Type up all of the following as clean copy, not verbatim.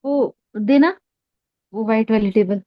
वो देना, वो वाइट वाली table.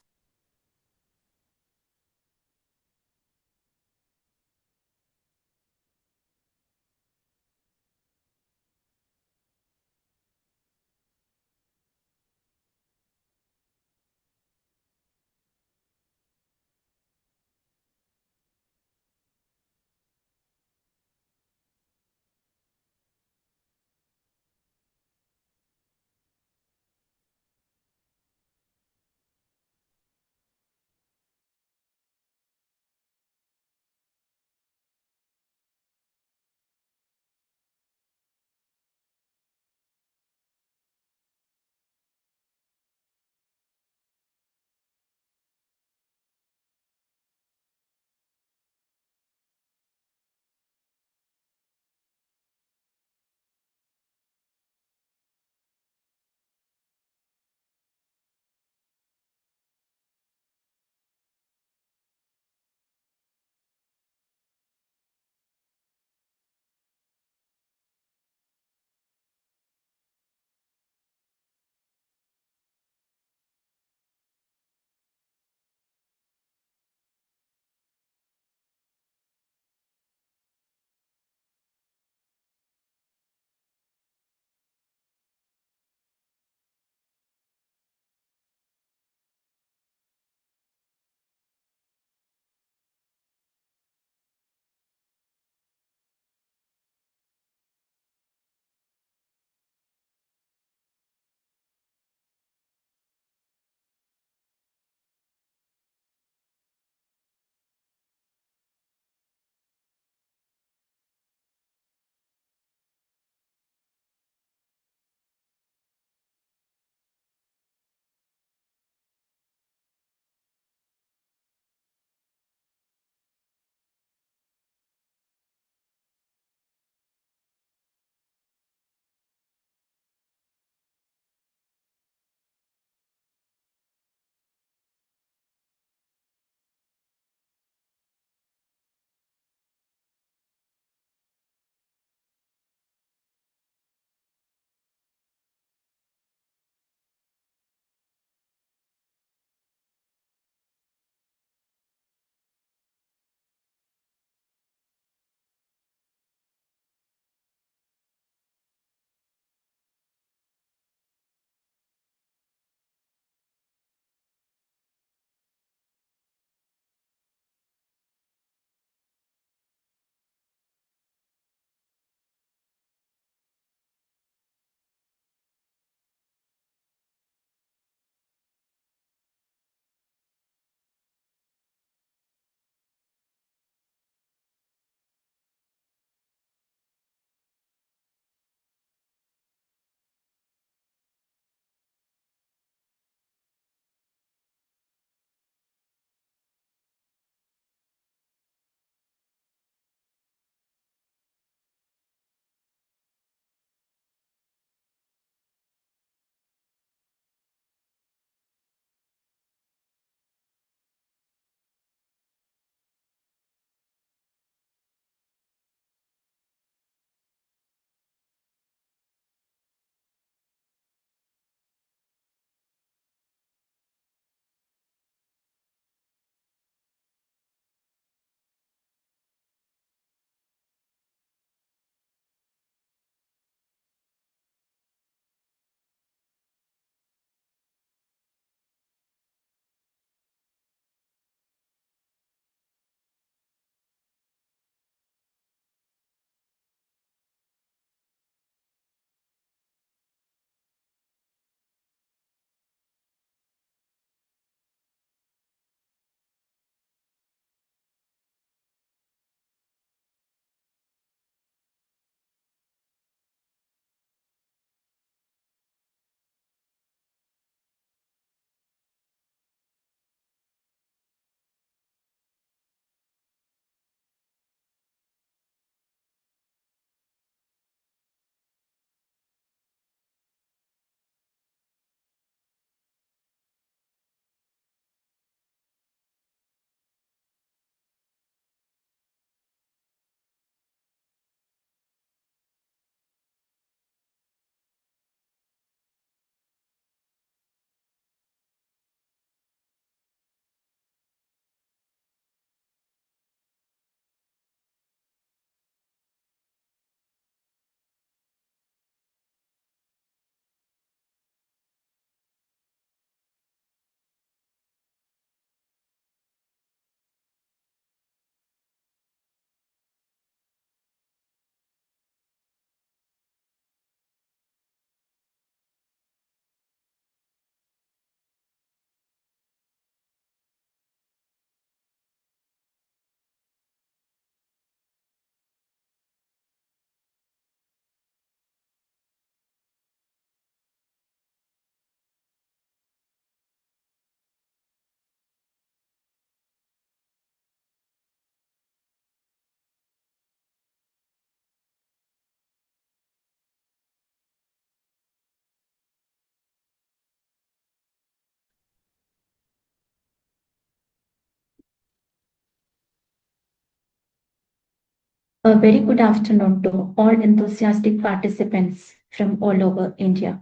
A very good afternoon to all enthusiastic participants from all over India.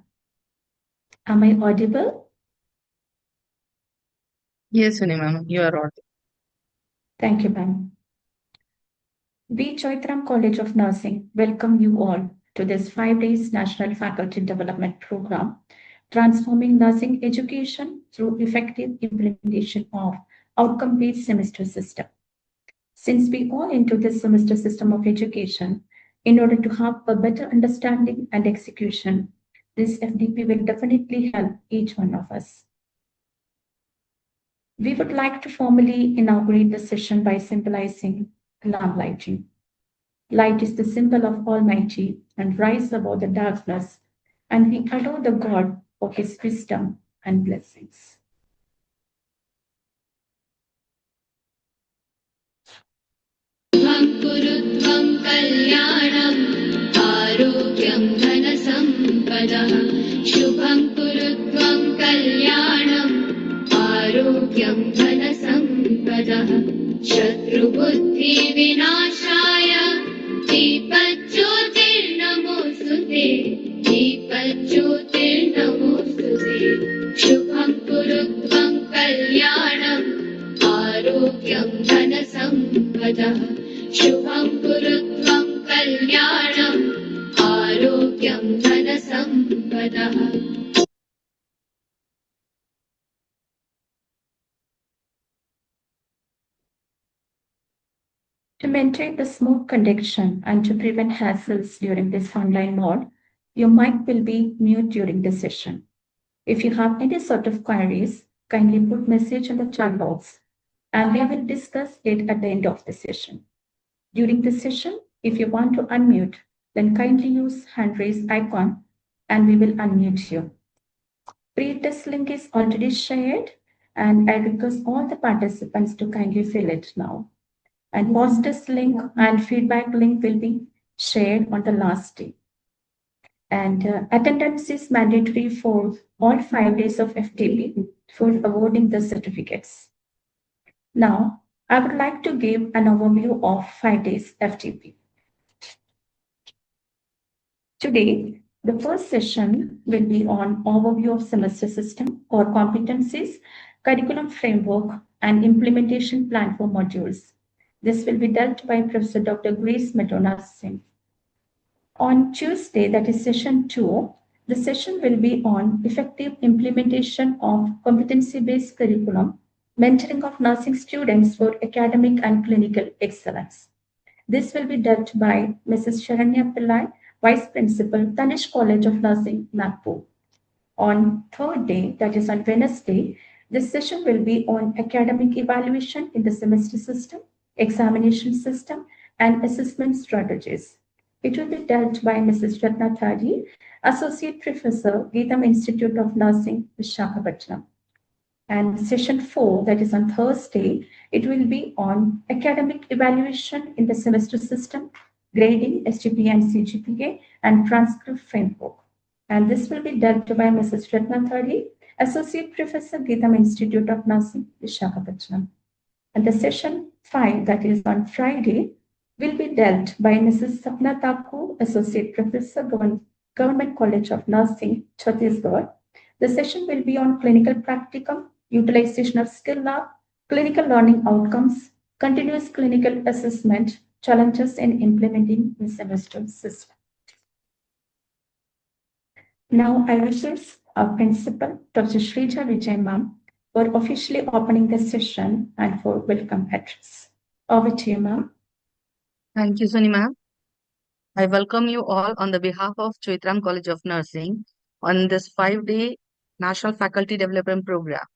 Am I audible? Yes, Suni ma'am, you are audible. Thank you, ma'am. We, Chaitram College of Nursing, welcome you all to this 5 days National Faculty Development Program, transforming nursing education through effective implementation of outcome-based semester system. Since we all into this semester system of education, in order to have a better understanding and execution, this FDP will definitely help each one of us. We would like to formally inaugurate the session by symbolizing lamp lighting. Light is the symbol of Almighty and rise above the darkness, and we adore the God for his wisdom and blessings. कुरुत्वं कल्याणम् आरोग्यं धनसम्पदः शुभं कुरुत्वं कल्याणम् आरोग्यं धनसम्पदः शत्रुबुद्धिविनाशाय दीपज्योतिर्नमोऽस्तुते दीपज्योतिर्नमोऽस्तुते शुभं कुरुत्वं कल्याणम् आरोग्यं धनसम्पदः शुभं कुरुत्वं कल्याणम् आरोग्यं धनसम्पदः To maintain the smooth connection and to prevent hassles during this online mode, your mic will be mute during the session. If you have any sort of queries, kindly put message in the chat box and we will discuss it at the end of the session. During the session, if you want to unmute, then kindly use hand raise icon and we will unmute you. Pre-test link is already shared and I request all the participants to kindly fill it now. And post-test link and feedback link will be shared on the last day. And attendance is mandatory for all 5 days of FTP for awarding the certificates. Now, I would like to give an overview of 5 days FTP. Today, the first session will be on overview of semester system or competencies, curriculum framework, and implementation plan for modules. This will be dealt by Professor Dr. Grace Madonna Singh. On Tuesday, that is session 2, the session will be on effective implementation of competency-based curriculum, mentoring of nursing students for academic and clinical excellence. This will be dealt by Mrs. Sharanya Pillai, Vice Principal, Tanish College of Nursing, Nagpur. On third day, that is on Wednesday, this session will be on academic evaluation in the semester system, examination system, and assessment strategies. It will be dealt by Mrs. Ratna Thadi, Associate Professor, Geetham Institute of Nursing, Visakhapatnam. And session 4, that is on Thursday, it will be on academic evaluation in the semester system, grading, SGPA and CGPA, and transcript framework. And this will be dealt by Mrs. Ratna Thadi, Associate Professor, Geetham Institute of Nursing, Visakhapatnam. And the session 5, that is on Friday, will be dealt by Mrs. Sapna Thakur, Associate Professor, Government College of Nursing, Chhattisgarh. The session will be on clinical practicum, utilization of skill lab, clinical learning outcomes, continuous clinical assessment, challenges in implementing the semester system. Now I request our principal, Dr. Shrija Vijay ma'am, for officially opening the session and for welcome address. Over to you, ma'am. Thank you, Suni ma'am. I welcome you all on the behalf of Chaitram College of Nursing on this 5-day National Faculty Development Program,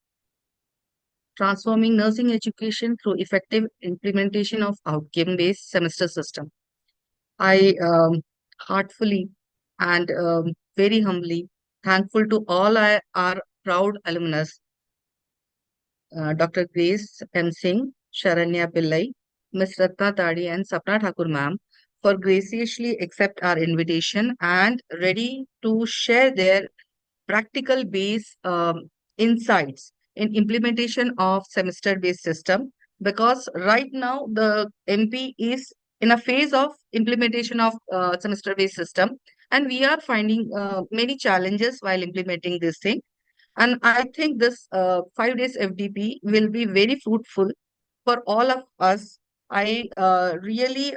transforming nursing education through effective implementation of outcome-based semester system. I heartfully and very humbly thankful to all our proud alumnus, Dr. Grace M. Singh, Sharanya Pillai, Ms. Ratna Tadi and Sapna Thakur ma'am for graciously accept our invitation and ready to share their practical based insights in implementation of semester based system, because right now the MP is in a phase of implementation of semester-based system, and we are finding many challenges while implementing this thing. And I think this 5 days FDP will be very fruitful for all of us. I really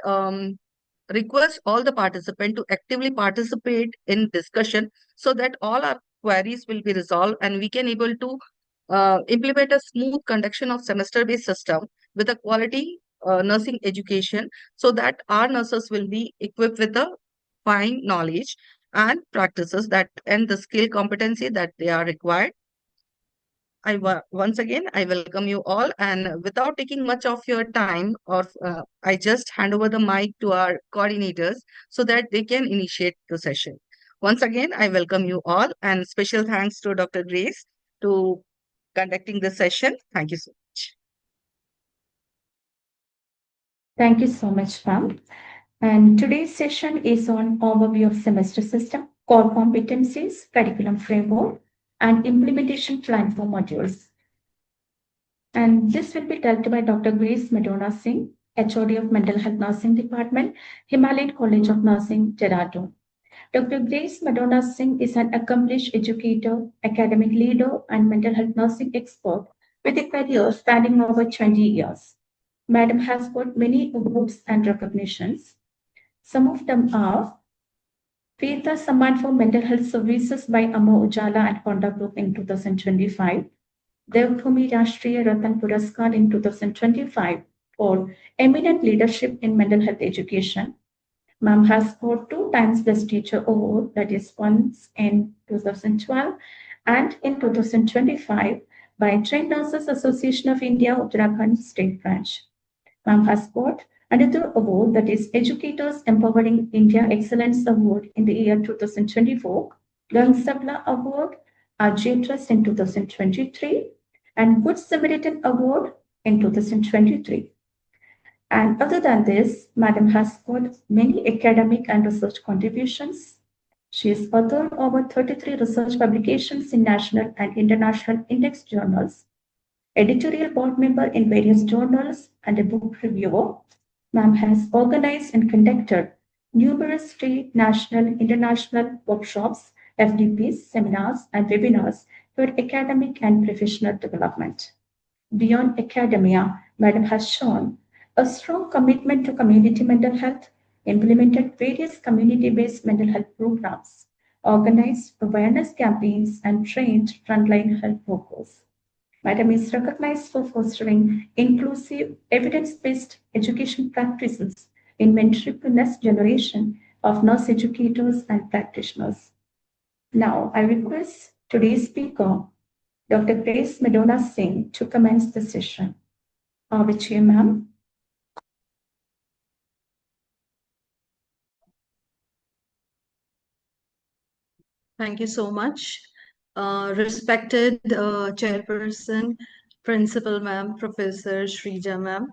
request all the participants to actively participate in discussion so that all our queries will be resolved and we can able to implement a smooth conduction of semester-based system with a quality nursing education so that our nurses will be equipped with a fine knowledge and practices that and the skill competency that they are required. Once again, I welcome you all, and without taking much of your time, or I just hand over the mic to our coordinators so that they can initiate the session. Once again, I welcome you all, and special thanks to Dr. Grace to conducting the session. Thank you so much. Thank you so much, ma'am. And today's session is on overview of semester system, core competencies, curriculum framework, and implementation plan for modules. And this will be dealt by Dr. Grace Madonna Singh, HOD of Mental Health Nursing Department, Himalayan College of Nursing, Dehradun. Dr. Grace Madonna Singh is an accomplished educator, academic leader, and mental health nursing expert with a career spanning over 20 years. Madam has got many awards and recognitions. Some of them are Veerta Samman for Mental Health Services by Amar Ujala and Konda Group in 2025, 𝐓𝐫𝐴 Rashtriya Ratan Puraskar in 2025 for eminent leadership in mental health education. Ma'am has scored 2 times Best Teacher Award, that is once in 2012 and in 2025 by Trained Nurses Association of India, Uttarakhand State Branch. Ma'am has got another award, that is Educators Empowering India Excellence Award in the year 2024, Young Sabla Award, RJ Trust in 2023, and Good Samaritan Award in 2023. And other than this, Madam has got many academic and research contributions. She has authored over 33 research publications in national and international index journals, editorial board member in various journals, and a book reviewer. Ma'am has organized and conducted numerous state, national, international workshops, FDPs, seminars, and webinars for academic and professional development. Beyond academia, Madam has shown a strong commitment to community mental health, implemented various community-based mental health programs, organized awareness campaigns, and trained frontline health workers. Madam is recognized for fostering inclusive, evidence-based education practices in mentoring the next generation of nurse educators and practitioners. Now, I request today's speaker, Dr. Grace Madonna Singh, to commence the session. Over to you, ma'am. Thank you so much. Respected Chairperson, Principal Ma'am, Professor Shrija Ma'am,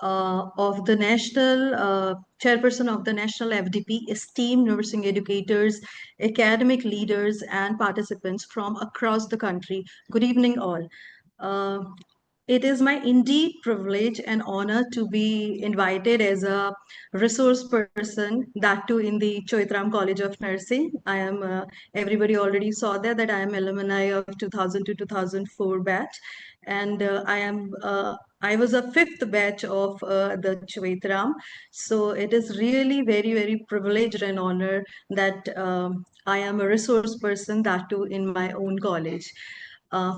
of the National Chairperson of the National FDP, esteemed nursing educators, academic leaders, and participants from across the country. Good evening, all. It is my indeed privilege and honor to be invited as a resource person, that too in the Choitram College of Nursing. I am, everybody already saw that I am alumni of 2000 to 2004 batch. And I was a 5th batch of the Choitram. So it is really very, very privileged and honor that I am a resource person, that too in my own college.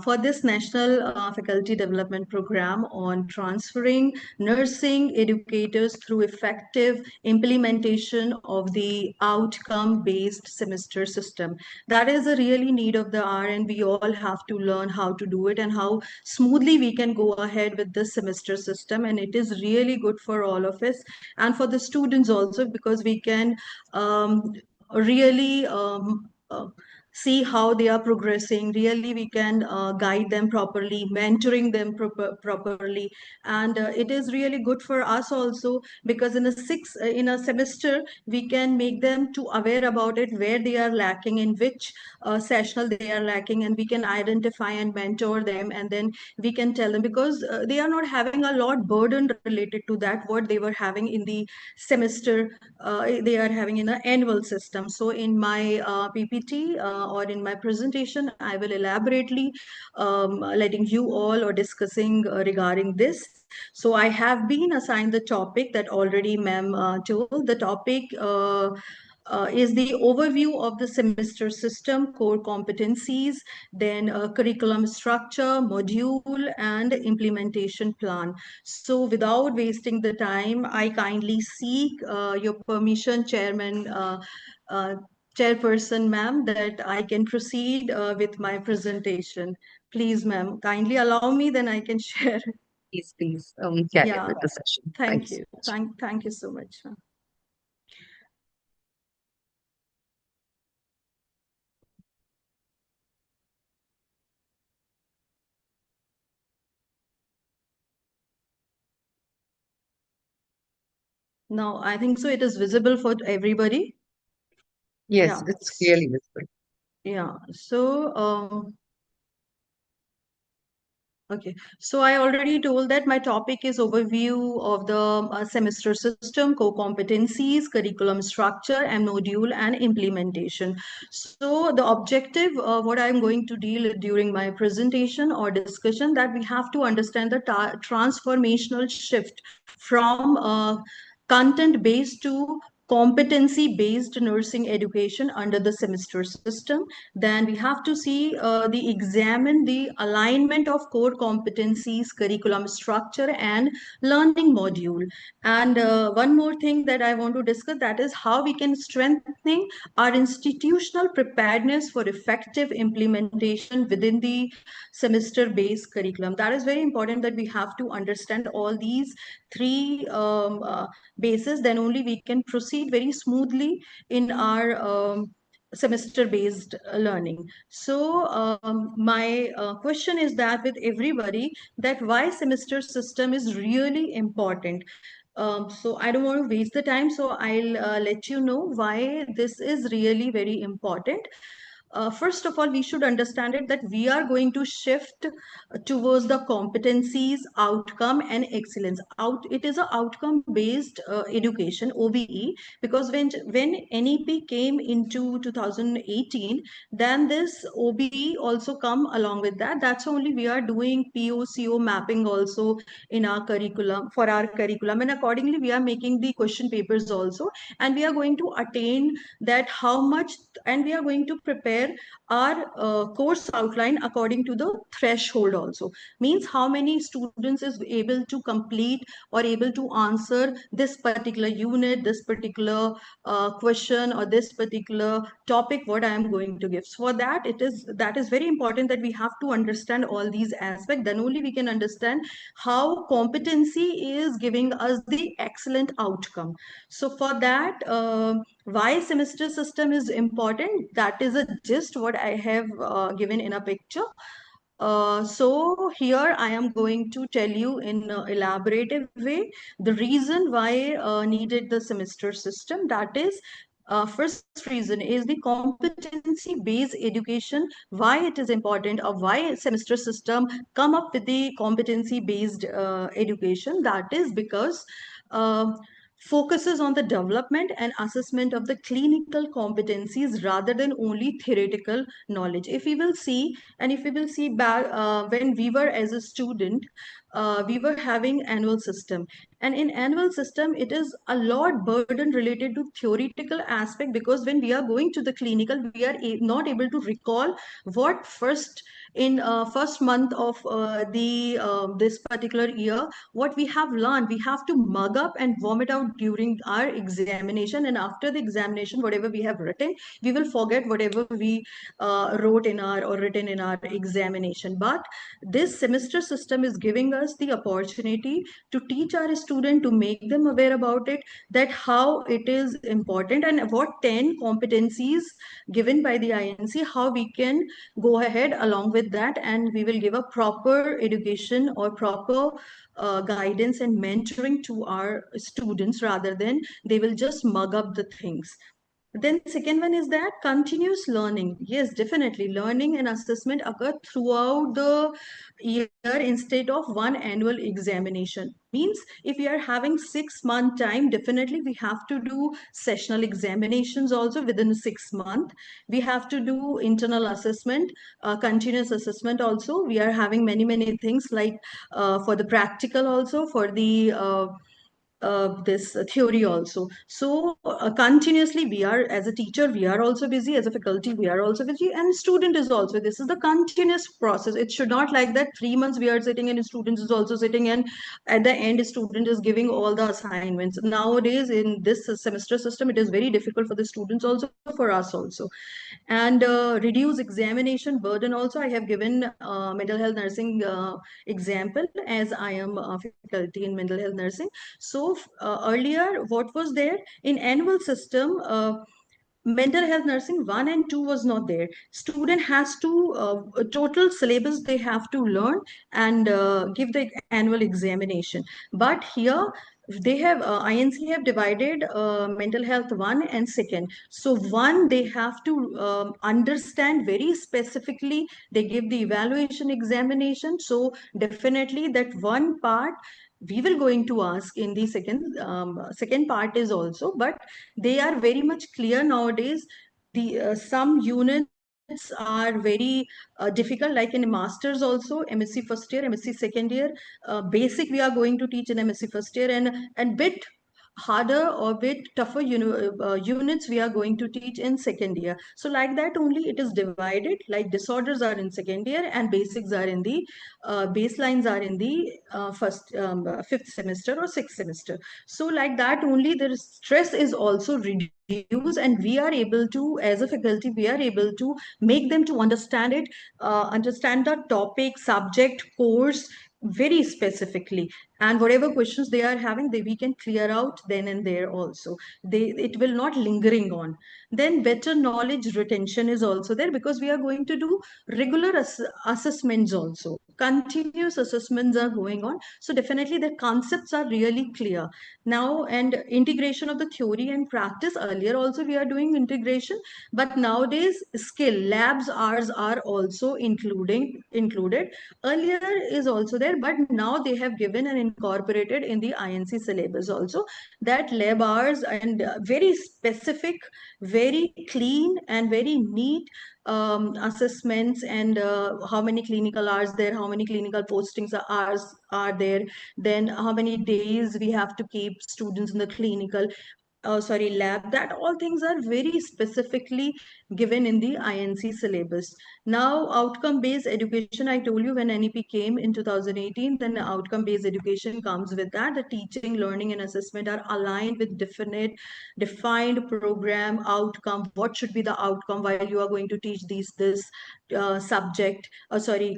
For this National Faculty Development Program on transferring nursing educators through effective implementation of the outcome-based semester system. That is a really need of the hour, and we all have to learn how to do it and how smoothly we can go ahead with this semester system. And it is really good for all of us and for the students also, because we can really see how they are progressing. Really, we can guide them properly, mentoring them properly, and it is really good for us also, because in a semester we can make them to aware about it, where they are lacking, in which sessional they are lacking, and we can identify and mentor them, and then we can tell them, because they are not having a lot burden related to that what they were having in the semester, they are having in an annual system. So in my PPT or in my presentation, I will elaborately letting you all or discussing regarding this. So I have been assigned the topic that already ma'am told. The topic is the overview of the semester system, core competencies, then curriculum structure, module, and implementation plan. So without wasting the time, I kindly seek your permission, uh, Chairperson ma'am, that I can proceed with my presentation. Please, ma'am, kindly allow me, then I can share. Please, carry on Yeah, with the session. thank you you. so much. Thank you so much, ma'am. Now, I think so it is visible for everybody. Yes, Yeah. it's clearly visible. Yeah. So, okay, so I already told that my topic is overview of the semester system, core competencies, curriculum structure, and module and implementation. So the objective, what I'm going to deal during my presentation or discussion, that we have to understand the transformational shift from content-based to competency-based nursing education under the semester system. Then we have to see examine the alignment of core competencies, curriculum structure, and learning module. And one more thing that I want to discuss, that is how we can strengthen our institutional preparedness for effective implementation within the semester-based curriculum. That is very important, that we have to understand all these three bases, then only we can proceed very smoothly in our semester-based learning. So my question is that with everybody, that why semester system is really important. So I don't want to waste the time, so I'll let you know why this is really very important. First of all, we should understand it that we are going to shift towards the competencies, outcome, and excellence. It is an outcome-based education, OBE, because when NEP came into 2018, then this OBE also come along with that. That's only we are doing POCO mapping also in our curriculum, for our curriculum, and accordingly we are making the question papers also, and we are going to attain that how much, and we are going to prepare our course outline according to the threshold also. Means how many students is able to complete or able to answer this particular unit, this particular question, or this particular topic what I am going to give. So for that, that is very important that we have to understand all these aspects. Then only we can understand how competency is giving us the excellent outcome. So for that, why semester system is important, that is a gist what I have given in a picture. So here I am going to tell you in an elaborative way the reason why needed the semester system. That is, first reason is the competency based education, why it is important, or why semester system come up with the competency based education. That is because focuses on the development and assessment of the clinical competencies rather than only theoretical knowledge. If we will see, and if we will see back when we were as a student, we were having annual system, and in annual system it is a lot burden related to theoretical aspect, because when we are going to the clinical, we are not able to recall what first in first month of this particular year, what we have learned, we have to mug up and vomit out during our examination, and after the examination, whatever we have written, we will forget whatever we wrote in our or written in our examination. But this semester system is giving us the opportunity to teach our student, to make them aware about it, that how it is important and what 10 competencies given by the INC, how we can go ahead along with that, and we will give a proper education or proper guidance and mentoring to our students, rather than they will just mug up the things. Then second one is that continuous learning. Yes, definitely learning and assessment occur throughout the year instead of one annual examination. Means if we are having 6 month time, definitely we have to do sessional examinations also within 6 months. We have to do internal assessment, continuous assessment also. We are having many things like for the practical also, for the this theory also. So continuously we are, as a teacher, we are also busy, as a faculty, we are also busy, and student is also. This is the continuous process. It should not like that 3 months we are sitting and students is also sitting, and at the end student is giving all the assignments. Nowadays in this semester system, it is very difficult for the students also, for us also. And reduce examination burden also. I have given mental health nursing example, as I am a faculty in mental health nursing. So earlier, what was there in annual system, mental health nursing 1 and 2 was not there. Student has to total syllabus they have to learn and give the annual examination. But here they have INC have divided mental health 1 and 2nd. So 1 they have to understand very specifically. They give the evaluation examination. So definitely that one part we will going to ask in the second part is also, but they are very much clear nowadays. The some units are very difficult, like in masters also, MSc first year, MSc second year, basic we are going to teach in MSc first year, and bit harder or bit tougher units we are going to teach in second year. So like that only it is divided, like disorders are in second year and basics are in the baselines are in the fifth semester or sixth semester. So like that only the stress is also reduced, and we are able to, as a faculty, we are able to make them to understand it, understand the topic, subject, course very specifically, and whatever questions they are having, we can clear out then and there also. It will not lingering on. Then better knowledge retention is also there, because we are going to do regular assessments also. Continuous assessments are going on. So definitely the concepts are really clear now. And integration of the theory and practice, earlier also we are doing integration, but nowadays skill labs ours are also included. Earlier is also there, but now they have given and incorporated in the INC syllabus also, that lab hours and very specific, very clean and very neat assessments, and how many clinical hours there, how many clinical postings are there, then how many days we have to keep students in the clinical lab. That all things are very specifically given in the INC syllabus. Now, outcome-based education, I told you when NEP came in 2018, then the outcome-based education comes with that. The teaching, learning, and assessment are aligned with defined program outcome. What should be the outcome while you are going to teach this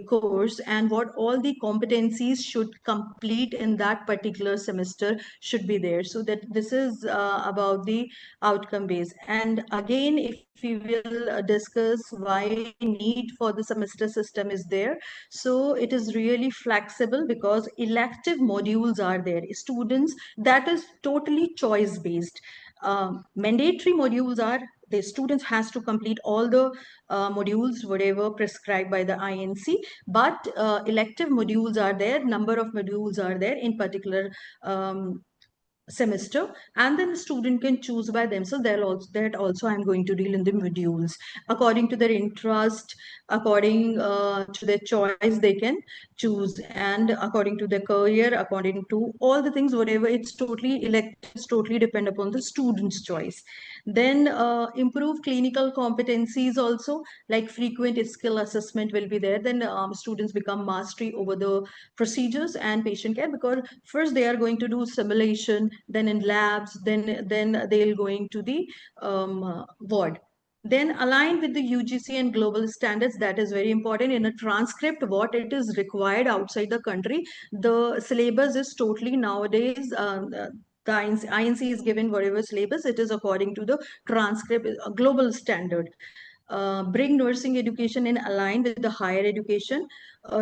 course, and what all the competencies should complete in that particular semester should be there. So that this is about the outcome base. And again, if we will discuss why need for the semester system is there, so it is really flexible, because elective modules are there. Students, that is totally choice based. Mandatory modules are, the students has to complete all the modules whatever prescribed by the INC, but elective modules are there, number of modules are there in particular semester, and then the student can choose by themselves. That also I'm going to deal in the modules according to their interest, according to their choice they can choose, and according to their career, according to all the things, whatever, it's totally elective, it's totally depend upon the student's choice. Then improve clinical competencies also, like frequent skill assessment will be there. Then students become mastery over the procedures and patient care, because first they are going to do simulation, then in labs, then they'll going to the ward. Then align with the UGC and global standards. That is very important. In a transcript, what it is required outside the country, the syllabus is totally nowadays, the INC is given whatever syllabus, it is according to the transcript, global standard. Bring nursing education in align with the higher education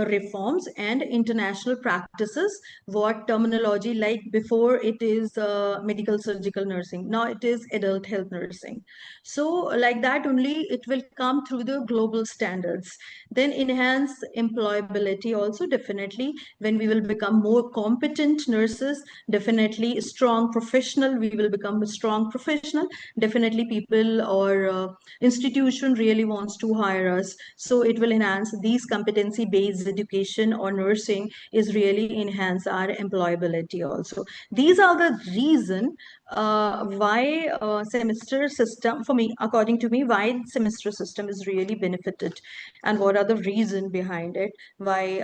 reforms and international practices. What terminology, like before it is medical surgical nursing, now it is adult health nursing. So like that only it will come through the global standards. Then enhance employability also, definitely when we will become more competent nurses, definitely strong professional, we will become a strong professional, definitely people or institution really wants to hire us. So it will enhance these competency based education or nursing is really enhance our employability also. These are the reason why semester system, for me, according to me, why semester system is really benefited, and what are the reason behind it, why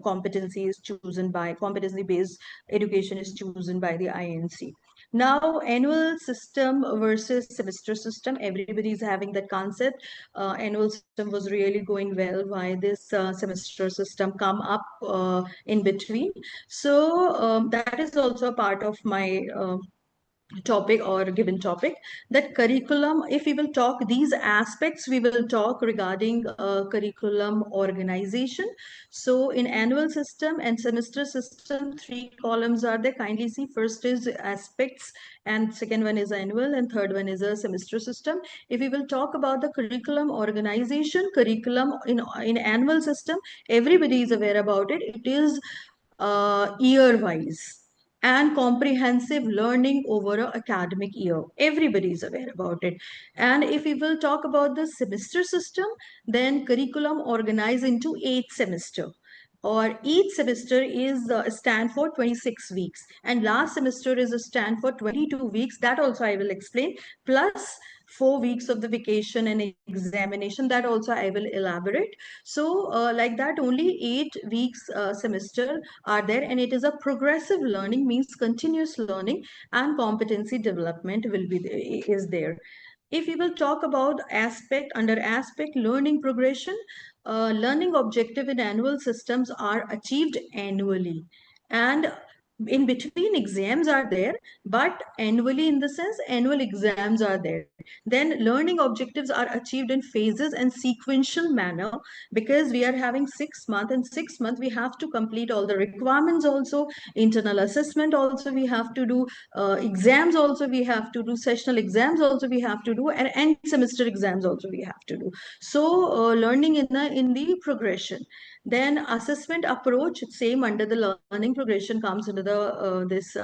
competency is chosen by, competency based education is chosen by the INC. Now, annual system versus semester system, everybody is having that concept. Annual system was really going well. Why this semester system come up in between? So that is also a part of my topic or given topic, that curriculum, if we will talk these aspects, we will talk regarding curriculum organization. So in annual system and semester system, 3 columns are there. Kindly see, first is aspects, and second one is annual, and third one is a semester system. If we will talk about the curriculum organization, curriculum in annual system, everybody is aware about it. It is year wise and comprehensive learning over an academic year. Everybody is aware about it. And if we will talk about the semester system, then curriculum organized into 8 semester, or each semester is stand for 26 weeks, and last semester is a stand for 22 weeks. That also I will explain, plus 4 weeks of the vacation and examination, that also I will elaborate. So like that, only 8 weeks semester are there, and it is a progressive learning, means continuous learning, and competency development will be is there. If we will talk about aspect, under aspect learning progression, learning objective in annual systems are achieved annually, and in between exams are there, but annually, in the sense annual exams are there. Then learning objectives are achieved in phases and sequential manner, because we are having 6 months, and 6 months we have to complete all the requirements also, internal assessment also we have to do, exams also we have to do, sessional exams also we have to do, and end semester exams also we have to do. So learning in the progression. Then assessment approach, same under the learning progression comes under the this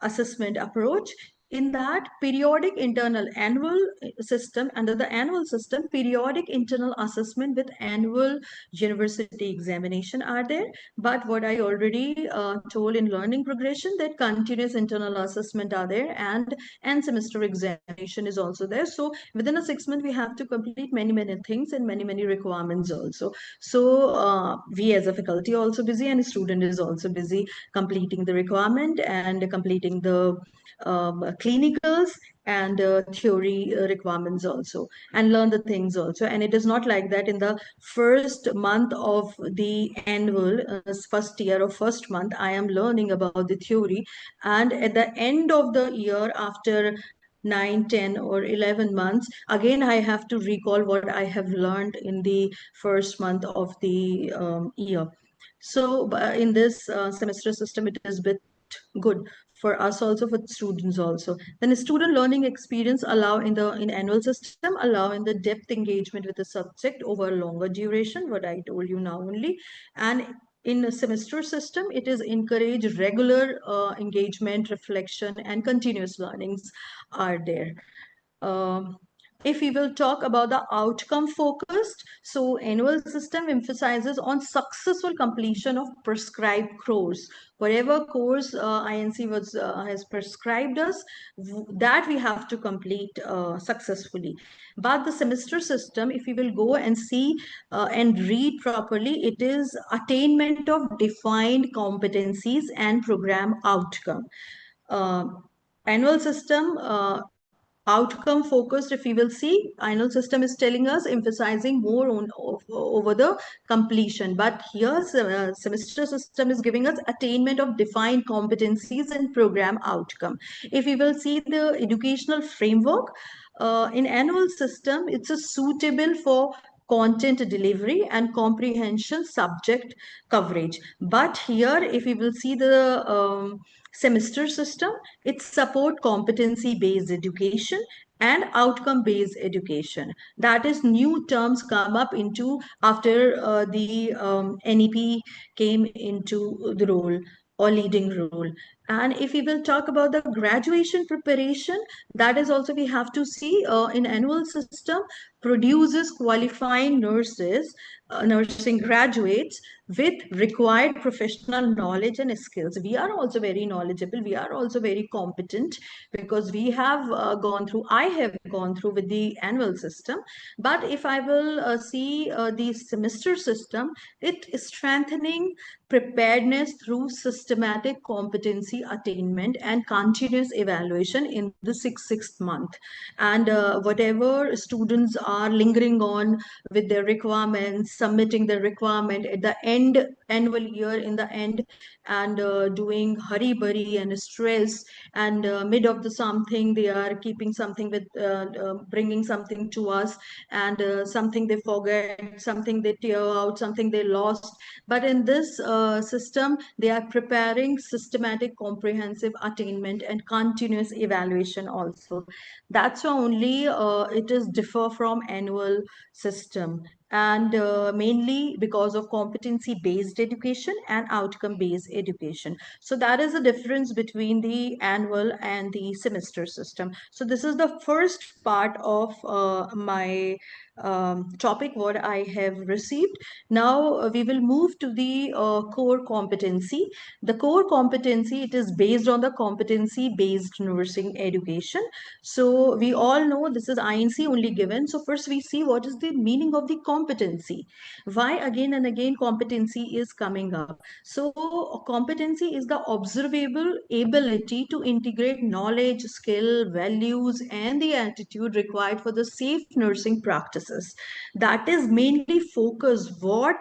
assessment approach. In that, periodic internal annual system, under the annual system, periodic internal assessment with annual university examination are there. But what I already told in learning progression, that continuous internal assessment are there, and semester examination is also there. So within a 6 month, we have to complete many things and many requirements also. So we as a faculty are also busy, and student is also busy completing the requirement and completing the clinicals and theory requirements also, and learn the things also. And it is not like that in the first month of the annual first year or first month I am learning about the theory, and at the end of the year, after 9, 10, or 11 months, again I have to recall what I have learned in the first month of the year. So in this semester system, it is a bit good for us also, for students also. Then student learning experience allow in annual system, allow in the depth engagement with the subject over a longer duration, what I told you now only. And in a semester system, it is encourage regular engagement, reflection, and continuous learnings are there. Um, if we will talk about the outcome focused, so annual system emphasizes on successful completion of prescribed course. Whatever course INC has prescribed us, that we have to complete successfully. But the semester system, if we will go and see and read properly, it is attainment of defined competencies and program outcome. Uh, Annual system outcome focused, if we will see, annual system is telling us emphasizing more on over the completion, but here semester system is giving us attainment of defined competencies and program outcome. If we will see the educational framework in annual system, it's a suitable for content delivery and comprehension subject coverage. But here, if we will see the semester system, it support competency based education and outcome based education. That is, new terms come up into after the NEP came into the role or leading role. And if we will talk about the graduation preparation, that is also we have to see in annual system produces qualifying nurses, nursing graduates with required professional knowledge and skills. We are also very knowledgeable, we are also very competent, because we have I have gone through with the annual system. But if I will see the semester system, it is strengthening preparedness through systematic competency attainment and continuous evaluation in the sixth month. And whatever students are lingering on with their requirements, submitting the requirement at the end, annual year in the end, and doing hurry burry and stress, and mid of the something they are keeping something with bringing something to us, and something they forget, something they tear out, something they lost. But in this system, they are preparing systematic comprehensive attainment and continuous evaluation also. That's why only it is differ from annual system, and mainly because of competency based education and outcome based education. So that is the difference between the annual and the semester system. So this is the first part of my topic what I have received. Now we will move to the core competency. The core competency, it is based on the competency based nursing education. So we all know this is INC only given. So first we see what is the meaning of the competency. Why again and again competency is coming up. So competency is the observable ability to integrate knowledge, skill, values, and the attitude required for the safe nursing practices. That is mainly focus what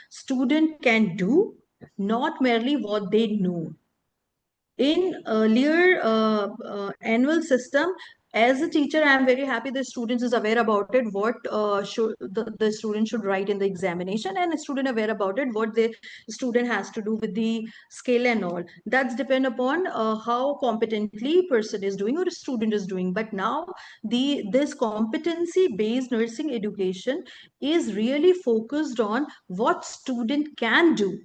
student can do, not merely what they know. In earlier annual system, as a teacher, I am very happy the students is aware about it, what should the student should write in the examination, and a student aware about it, what the student has to do with the skill and all. That's depend upon how competently person is doing or a student is doing. But now this competency based nursing education is really focused on what student can do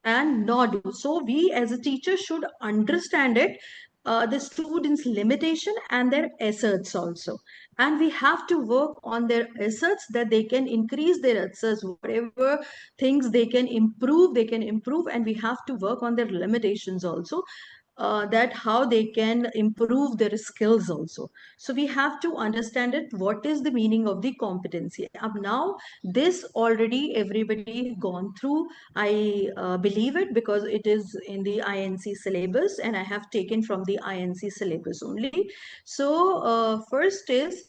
and not do. So we as a teacher should understand it, the students' limitation and their assets also. And we have to work on their assets, that they can increase their assets, whatever things they can improve, and we have to work on their limitations also. That how they can improve their skills also. So we have to understand it, what is the meaning of the competency. Now this already everybody gone through, I believe it, because it is in the INC syllabus and I have taken from the INC syllabus only. So first is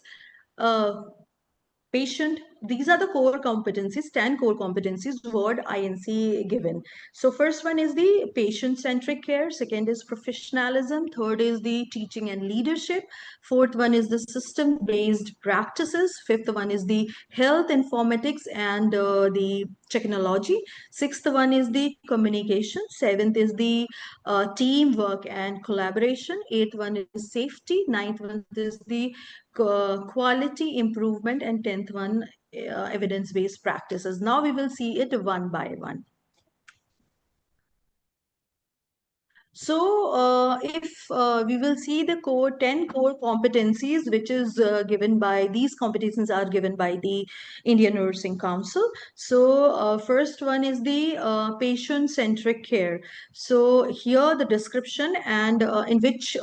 patient. These are the core competencies, 10 core competencies what INC given. So first one is the patient-centric care, second is professionalism, third is the teaching and leadership, fourth one is the system-based practices, fifth one is the health informatics and the technology, sixth one is the communication, seventh is the teamwork and collaboration, eighth one is safety, ninth one is the quality improvement, and 10th one evidence-based practices. Now we will see it one by one. So, if we will see the 10 core competencies, which is given by, these competencies are given by the Indian Nursing Council. So, first one is the patient-centric care. So, here the description and in which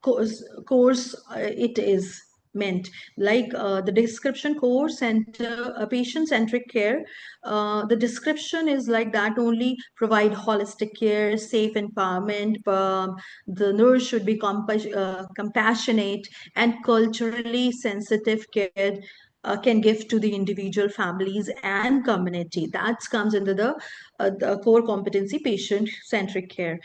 course it is meant, like the description, core center patient-centric care. The description is like that only: provide holistic care, safe empowerment. The nurse should be compassionate and culturally sensitive care. Can give to the individual, families, and community. That comes into the core competency, patient-centric care.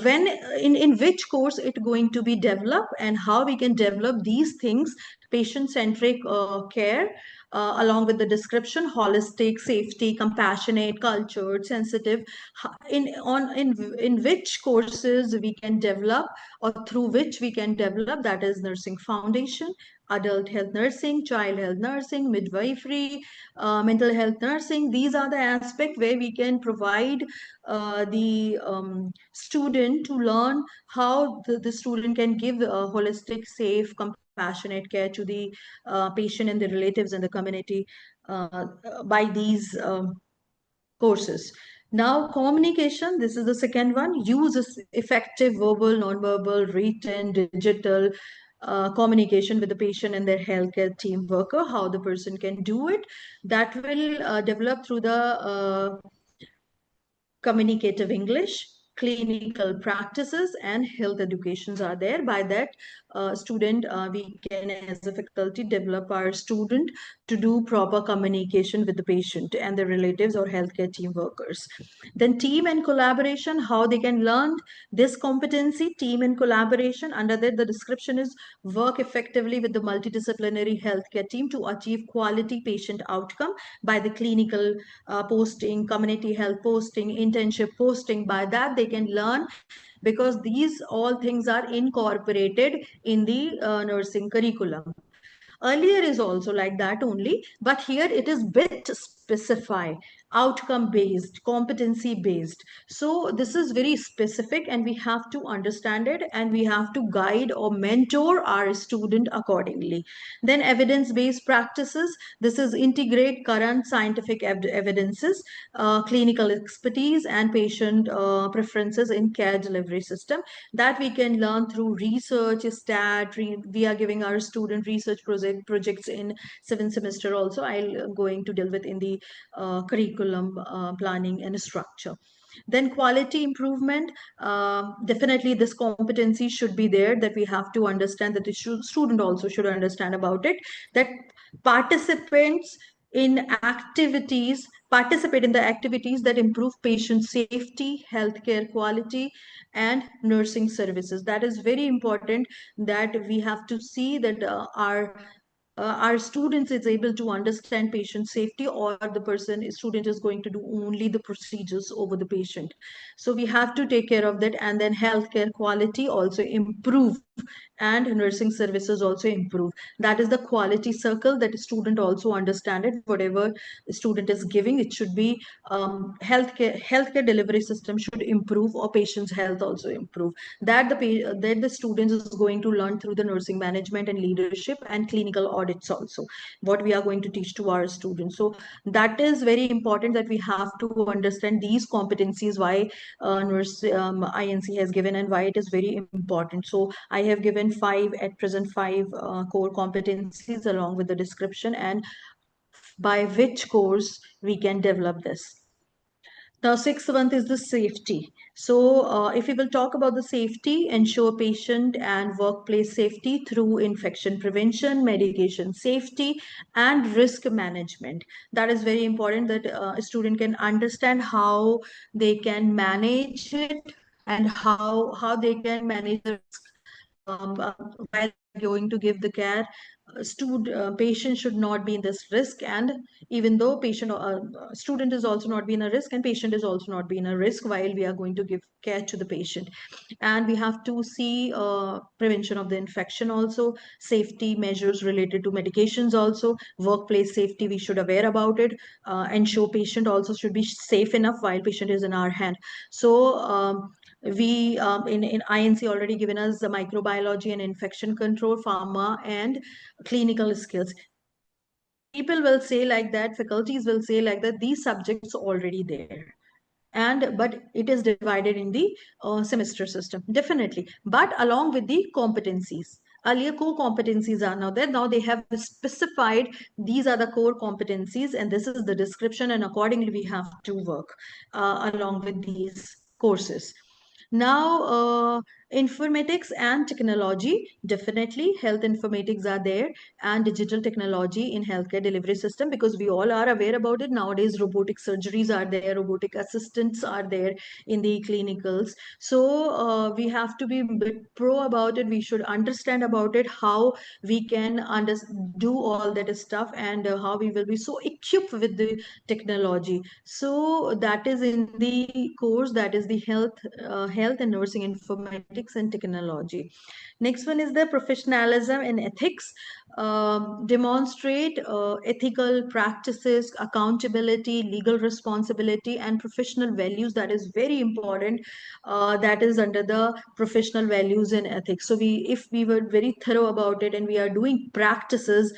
When in which course it going to be developed, and how we can develop these things: patient-centric care, along with the description, holistic, safety, compassionate, cultured, sensitive. In which courses we can develop, or through which we can develop, that is nursing foundation, adult health nursing, child health nursing, midwifery, mental health nursing. These are the aspects where we can provide the student to learn how the student can give holistic, safe, compassionate care to the patient and the relatives and the community uh, by these courses. Now, communication, this is the second one. Use effective verbal, non-verbal, written, digital communication with the patient and their healthcare team worker, how the person can do it. That will develop through the communicative English, clinical practices, and health educations are there. By that student, we can as a faculty develop our student to do proper communication with the patient and the relatives or healthcare team workers. Then team and collaboration, how they can learn this competency, team and collaboration. Under that, the description is work effectively with the multidisciplinary healthcare team to achieve quality patient outcome by the clinical posting, community health posting, internship posting. By that they can learn, because these all things are incorporated in the nursing curriculum. Earlier is also like that only, but here it is bit specified, outcome based, competency based. So this is very specific, and we have to understand it, and we have to guide or mentor our student accordingly. Then evidence based practices, this is integrate current scientific evidences, clinical expertise, and patient preferences in care delivery system. That we can learn through research, stat. We are giving our student research projects in 7th semester also. I'll going to deal with in the curriculum planning and structure. Then quality improvement, definitely this competency should be there, that we have to understand, that the student also should understand about it, that participants in activities participate in the activities that improve patient safety, healthcare quality, and nursing services. That is very important, that we have to see that our students is able to understand patient safety, or the student is going to do only the procedures over the patient. So we have to take care of that. And then healthcare quality also improve, and nursing services also improve. That is the quality circle, that student also understand it. Whatever the student is giving, it should be healthcare delivery system should improve, or patient's health also improve. That the student is going to learn through the nursing management and leadership and clinical audits also, what we are going to teach to our students. So that is very important, that we have to understand these competencies, why nurse INC has given, and why it is very important. So I have given at present five core competencies along with the description, and by which course we can develop this. The sixth one is the safety. So if we will talk about the safety, ensure patient and workplace safety through infection prevention, medication safety, and risk management. That is very important, that a student can understand how they can manage it, and how they can manage the risk while going to give the care, patient should not be in this risk, and even though student is also not be in a risk, and patient is also not be in a risk while we are going to give care to the patient. And we have to see prevention of the infection also, safety measures related to medications also, workplace safety, we should aware about it, ensure patient also should be safe enough while patient is in our hand. So we in INC already given us the microbiology and infection control, pharma and clinical skills. People will say like that, faculties will say like that, these subjects already there, but it is divided in the semester system, definitely, but along with the competencies. Earlier core competencies are now there. Now they have specified these are the core competencies, and this is the description, and accordingly we have to work along with these courses. Now, informatics and technology, definitely health informatics are there, and digital technology in healthcare delivery system, because we all are aware about it. Nowadays, robotic surgeries are there, robotic assistants are there in the clinicals. So we have to be a bit pro about it. We should understand about it, how we can do all that stuff, and how we will be so equipped with the technology. So that is in the course, that is the health and nursing informatics and technology. Next one is the professionalism and ethics. Demonstrate ethical practices, accountability, legal responsibility, and professional values. That is very important. That is under the professional values and ethics. So if we were very thorough about it, and we are doing practices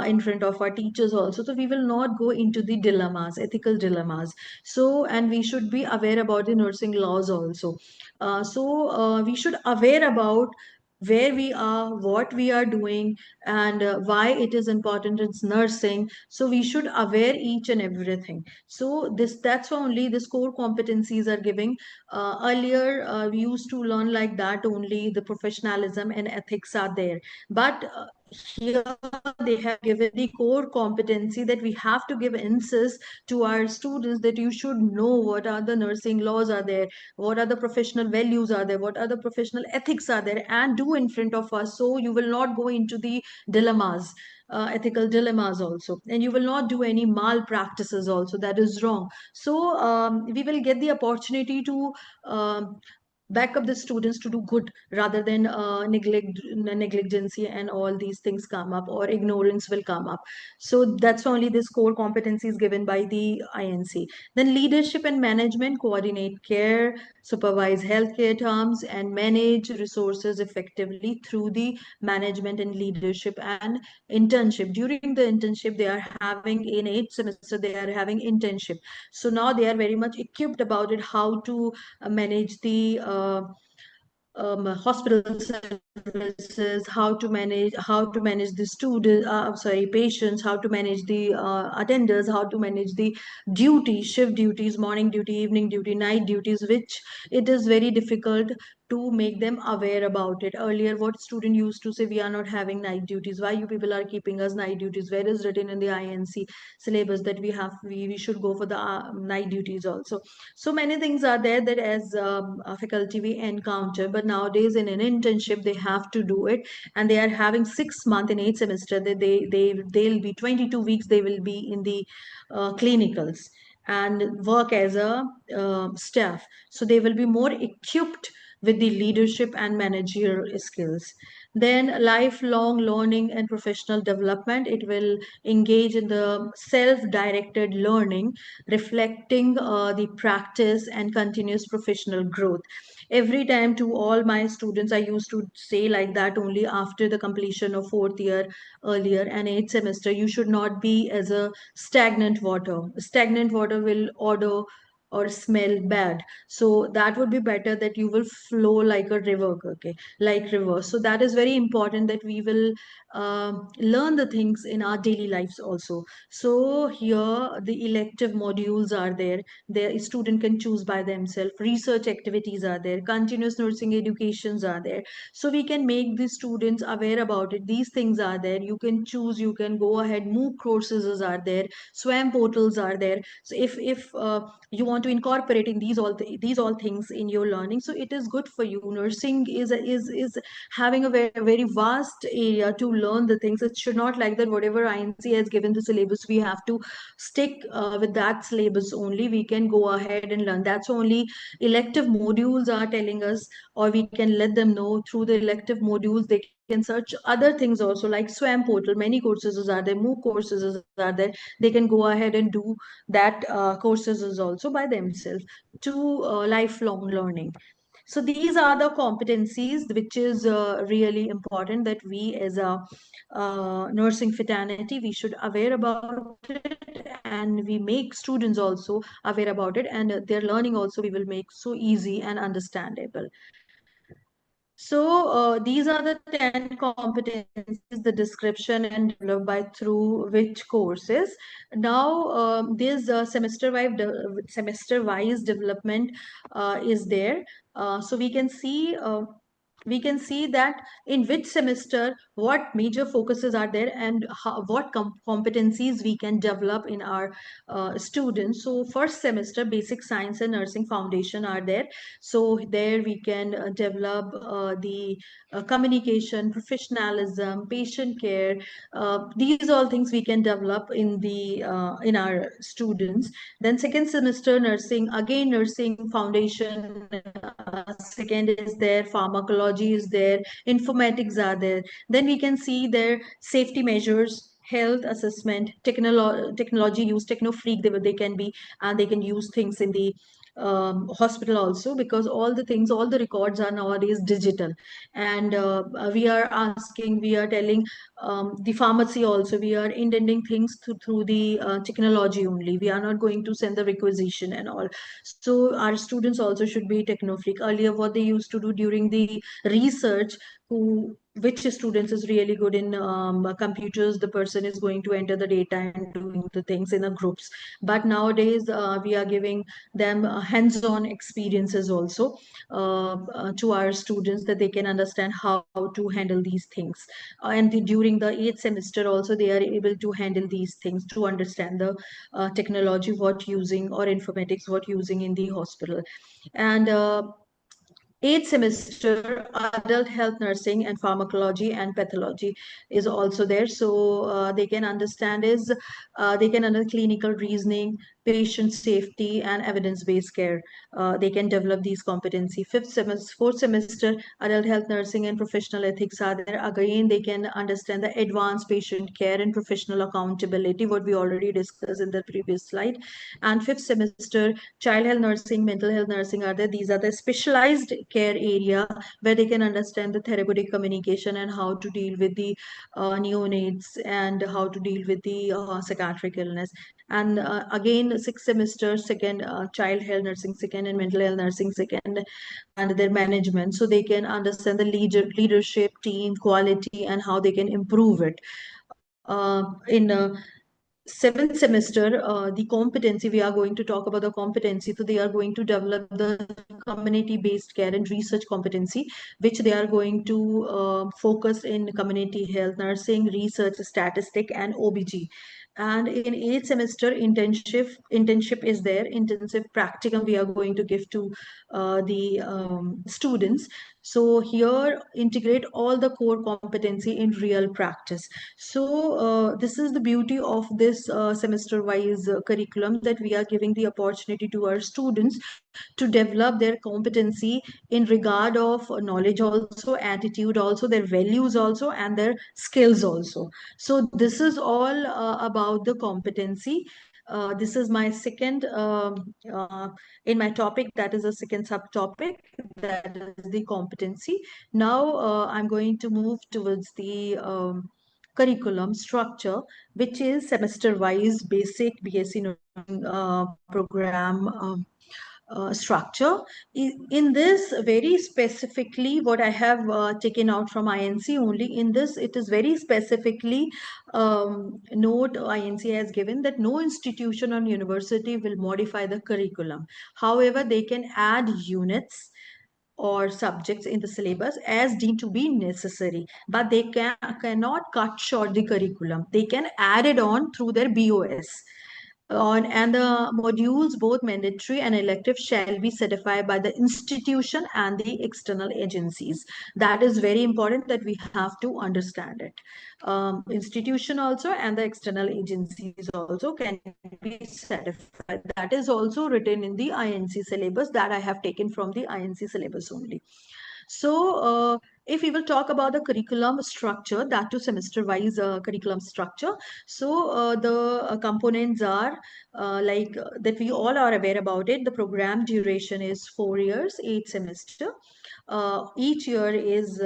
in front of our teachers also, so we will not go into the dilemmas, ethical dilemmas. So, and we should be aware about the nursing laws also. We should aware about where we are, what we are doing, and why it is important in nursing. So we should aware each and everything. So that's why only this core competencies are giving. Earlier we used to learn like that, only the professionalism and ethics are there, but here they have given the core competency that we have to give insist to our students, that you should know what are the nursing laws are there, what are the professional values are there, what are the professional ethics are there, and do in front of us, so you will not go into the dilemmas, ethical dilemmas also, and you will not do any malpractices also, that is wrong. So we will get the opportunity to back up the students to do good, rather than negligency and all these things come up, or ignorance will come up. So that's only this core competency is given by the INC. Then leadership and management, coordinate care, supervise healthcare terms, and manage resources effectively through the management and leadership and internship. During the internship, they are having in 8th semester, they are having internship. So now they are very much equipped about it, how to manage the hospital services, how to manage the patients, how to manage the attenders, how to manage the shift duties, morning duty, evening duty, night duties, which it is very difficult to make them aware about it. Earlier, what student used to say, we are not having night duties, why you people are keeping us night duties, where is written in the INC syllabus that we should go for the night duties also. So many things are there that as a faculty we encounter, but nowadays in an internship they have to do it, and they are having 6 months in 8th semester, that they'll be 22 weeks, they will be in the clinicals and work as a staff. So they will be more equipped with the leadership and managerial skills. Then lifelong learning and professional development, it will engage in the self-directed learning, reflecting the practice and continuous professional growth. Every time to all my students, I used to say like that, only after the completion of 4th year earlier and 8th semester, you should not be as a stagnant water. Stagnant water will odor or smell bad. So that would be better that you will flow like a river, okay, like river. So that is very important, that we will learn the things in our daily lives also. So here the elective modules are there. The student can choose by themselves. Research activities are there. Continuous nursing educations are there. So we can make the students aware about it. These things are there. You can choose. You can go ahead. MOOC courses are there. SWAM portals are there. So if you want want to incorporate in these all things in your learning, so it is good for you. Nursing is having a very vast area to learn the things. It should not like that whatever INC has given the syllabus we have to stick with that syllabus only. We can go ahead and learn. That's only elective modules are telling us, or we can let them know through the elective modules. They can search other things also, like SWAM portal. Many courses are there, MOOC courses are there. They can go ahead and do that courses is also by themselves to lifelong learning. So these are the competencies which is really important that we as a nursing fraternity, we should aware about it, and we make students also aware about it, and their learning also we will make so easy and understandable. So these are the 10 competencies, the description and developed by through which courses. Now this semester-wise development is there. So we can see that in which semester what major focuses are there, and what competencies we can develop in our students. So first semester, basic science and nursing foundation are there. So there we can develop the communication, professionalism, patient care. These all things we can develop in the in our students. Then second semester nursing, again nursing foundation. Second is there, pharmacology is there, informatics are there. Then we can see their safety measures, health assessment, technology use, techno freak they can be, and they can use things in the hospital also, because all the things, all the records are nowadays digital. And we are telling the pharmacy also, we are intending things through the technology only. We are not going to send the requisition and all. So our students also should be techno freak. Earlier what they used to do during the research, which students is really good in computers, the person is going to enter the data and doing the things in a groups. But nowadays we are giving them hands-on experiences also to our students, that they can understand how to handle these things. And during the 8th semester also they are able to handle these things, to understand the technology what using, or informatics what using in the hospital. And 8th semester, adult health nursing and pharmacology and pathology is also there. So they can understand they can understand clinical reasoning, patient safety, and evidence-based care. They can develop these competency. 4th semester, adult health nursing and professional ethics are there. Again, they can understand the advanced patient care and professional accountability, what we already discussed in the previous slide. And 5th semester, child health nursing, mental health nursing are there. These are the specialized care area where they can understand the therapeutic communication and how to deal with the neonates, and how to deal with the psychiatric illness. And again, 6th semester, second, child health nursing second, and mental health nursing second, and their management. So they can understand the leadership, team, quality, and how they can improve it. In 7th semester, the competency, we are going to talk about the competency. So they are going to develop the community-based care and research competency, which they are going to focus in community health nursing, research, statistic, and OBG. And in 8th semester, internship is there. Intensive practicum we are going to give to the students. So here integrate all the core competency in real practice. So this is the beauty of this semester-wise curriculum, that we are giving the opportunity to our students to develop their competency in regard of knowledge also, attitude also, their values also, and their skills also. So this is all about the competency. This is my second in my topic, that is a second subtopic, that is the competency. Now I'm going to move towards the curriculum structure, which is semester-wise basic BSc program structure. In this, very specifically, what I have taken out from INC only, in this it is very specifically note INC has given that no institution or university will modify the curriculum. However, they can add units or subjects in the syllabus as deemed to be necessary, but they cannot cut short the curriculum. They can add it on through their BOS. and the modules, both mandatory and elective, shall be certified by the institution and the external agencies. That is very important that we have to understand it. Institution also and the external agencies also can be certified. That is also written in the INC syllabus that I have taken from the INC syllabus only. So if we will talk about the curriculum structure, that to semester-wise curriculum structure. So the components are that we all are aware about it. The program duration is 4 years, 8 semester. Each year is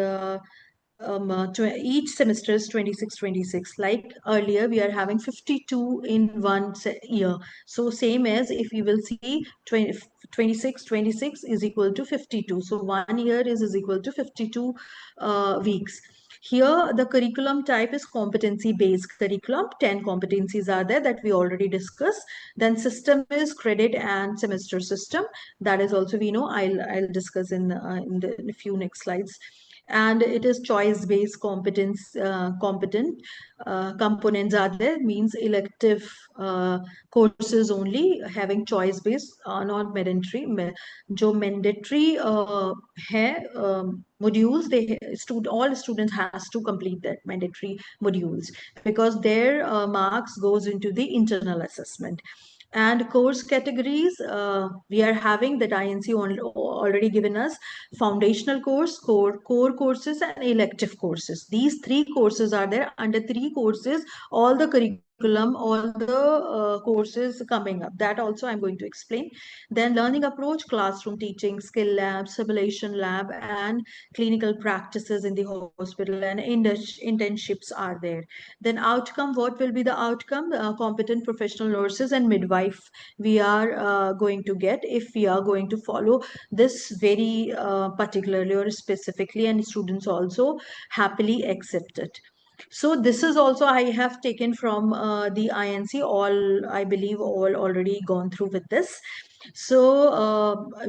each semester is 26. Like earlier we are having 52 in one year. So same as if we will see 26 is equal to 52. So 1 year is equal to 52 weeks. Here the curriculum type is competency based curriculum. 10 competencies are there that we already discussed. Then system is credit and semester system. That is also we know. I'll discuss in a few next slides. And it is choice-based components are there, means elective courses only having choice-based, not mandatory. जो mandatory है modules, all students has to complete that mandatory modules because their marks goes into the internal assessment. And course categories, we are having that INC already given us: foundational course, core courses, and elective courses. These 3 courses are there. Under 3 courses, all the curriculum, all the courses coming up. That also I'm going to explain. Then learning approach, classroom teaching, skill lab, simulation lab, and clinical practices in the hospital, and internships are there. Then outcome, what will be the outcome? Competent professional nurses and midwife we are going to get if we are going to follow this very particularly or specifically, and students also happily accept it. So this is also I have taken from the INC. All I believe all already gone through with this. So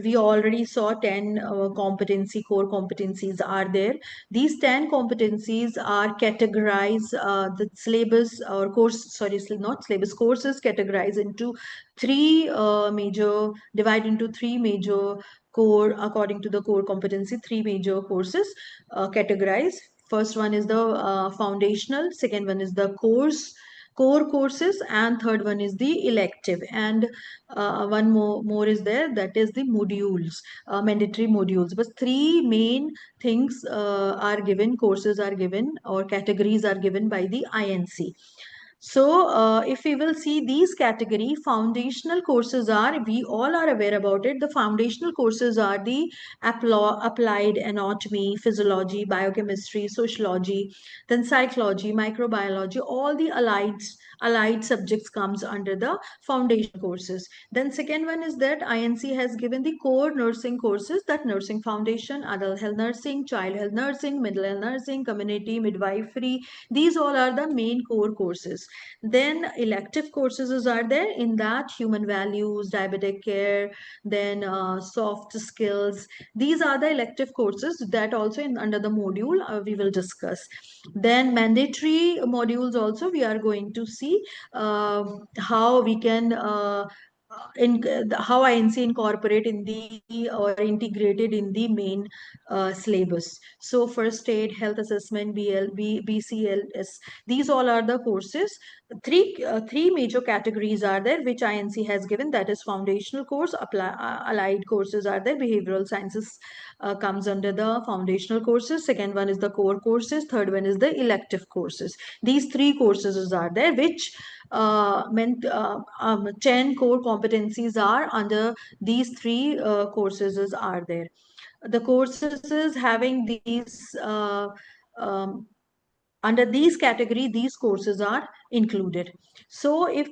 we already saw 10 core competencies are there. These 10 competencies are categorized, the syllabus or course, sorry, not syllabus, courses categorized into 3 major, divide into 3 major core, according to the core competency, 3 major courses categorized. First one is the foundational, second one is the core courses, and third one is the elective, and one more is there, that is the modules, mandatory modules. But 3 main things are given, courses are given, or categories are given by the INC. So if we will see these category, foundational courses are, we all are aware about it. The foundational courses are the applied anatomy, physiology, biochemistry, sociology, then psychology, microbiology, all the allied subjects comes under the foundation courses. Then second one is that INC has given the core nursing courses, that nursing foundation, adult health nursing, child health nursing, mental health nursing, community midwifery. These all are the main core courses. Then elective courses are there, in that human values, diabetic care, then soft skills. These are the elective courses that also under the module we will discuss. Then mandatory modules also we are going to see how we can how INC incorporate in the or integrated in the main syllabus. So first aid, health assessment, BCLS, these all are the courses. Three major categories are there which INC has given, that is foundational course, allied courses are there, behavioral sciences comes under the foundational courses, second one is the core courses, third one is the elective courses. These 3 courses are there which 10 core competencies are under these 3 courses are there. The courses is having these under these category, these courses are included. So if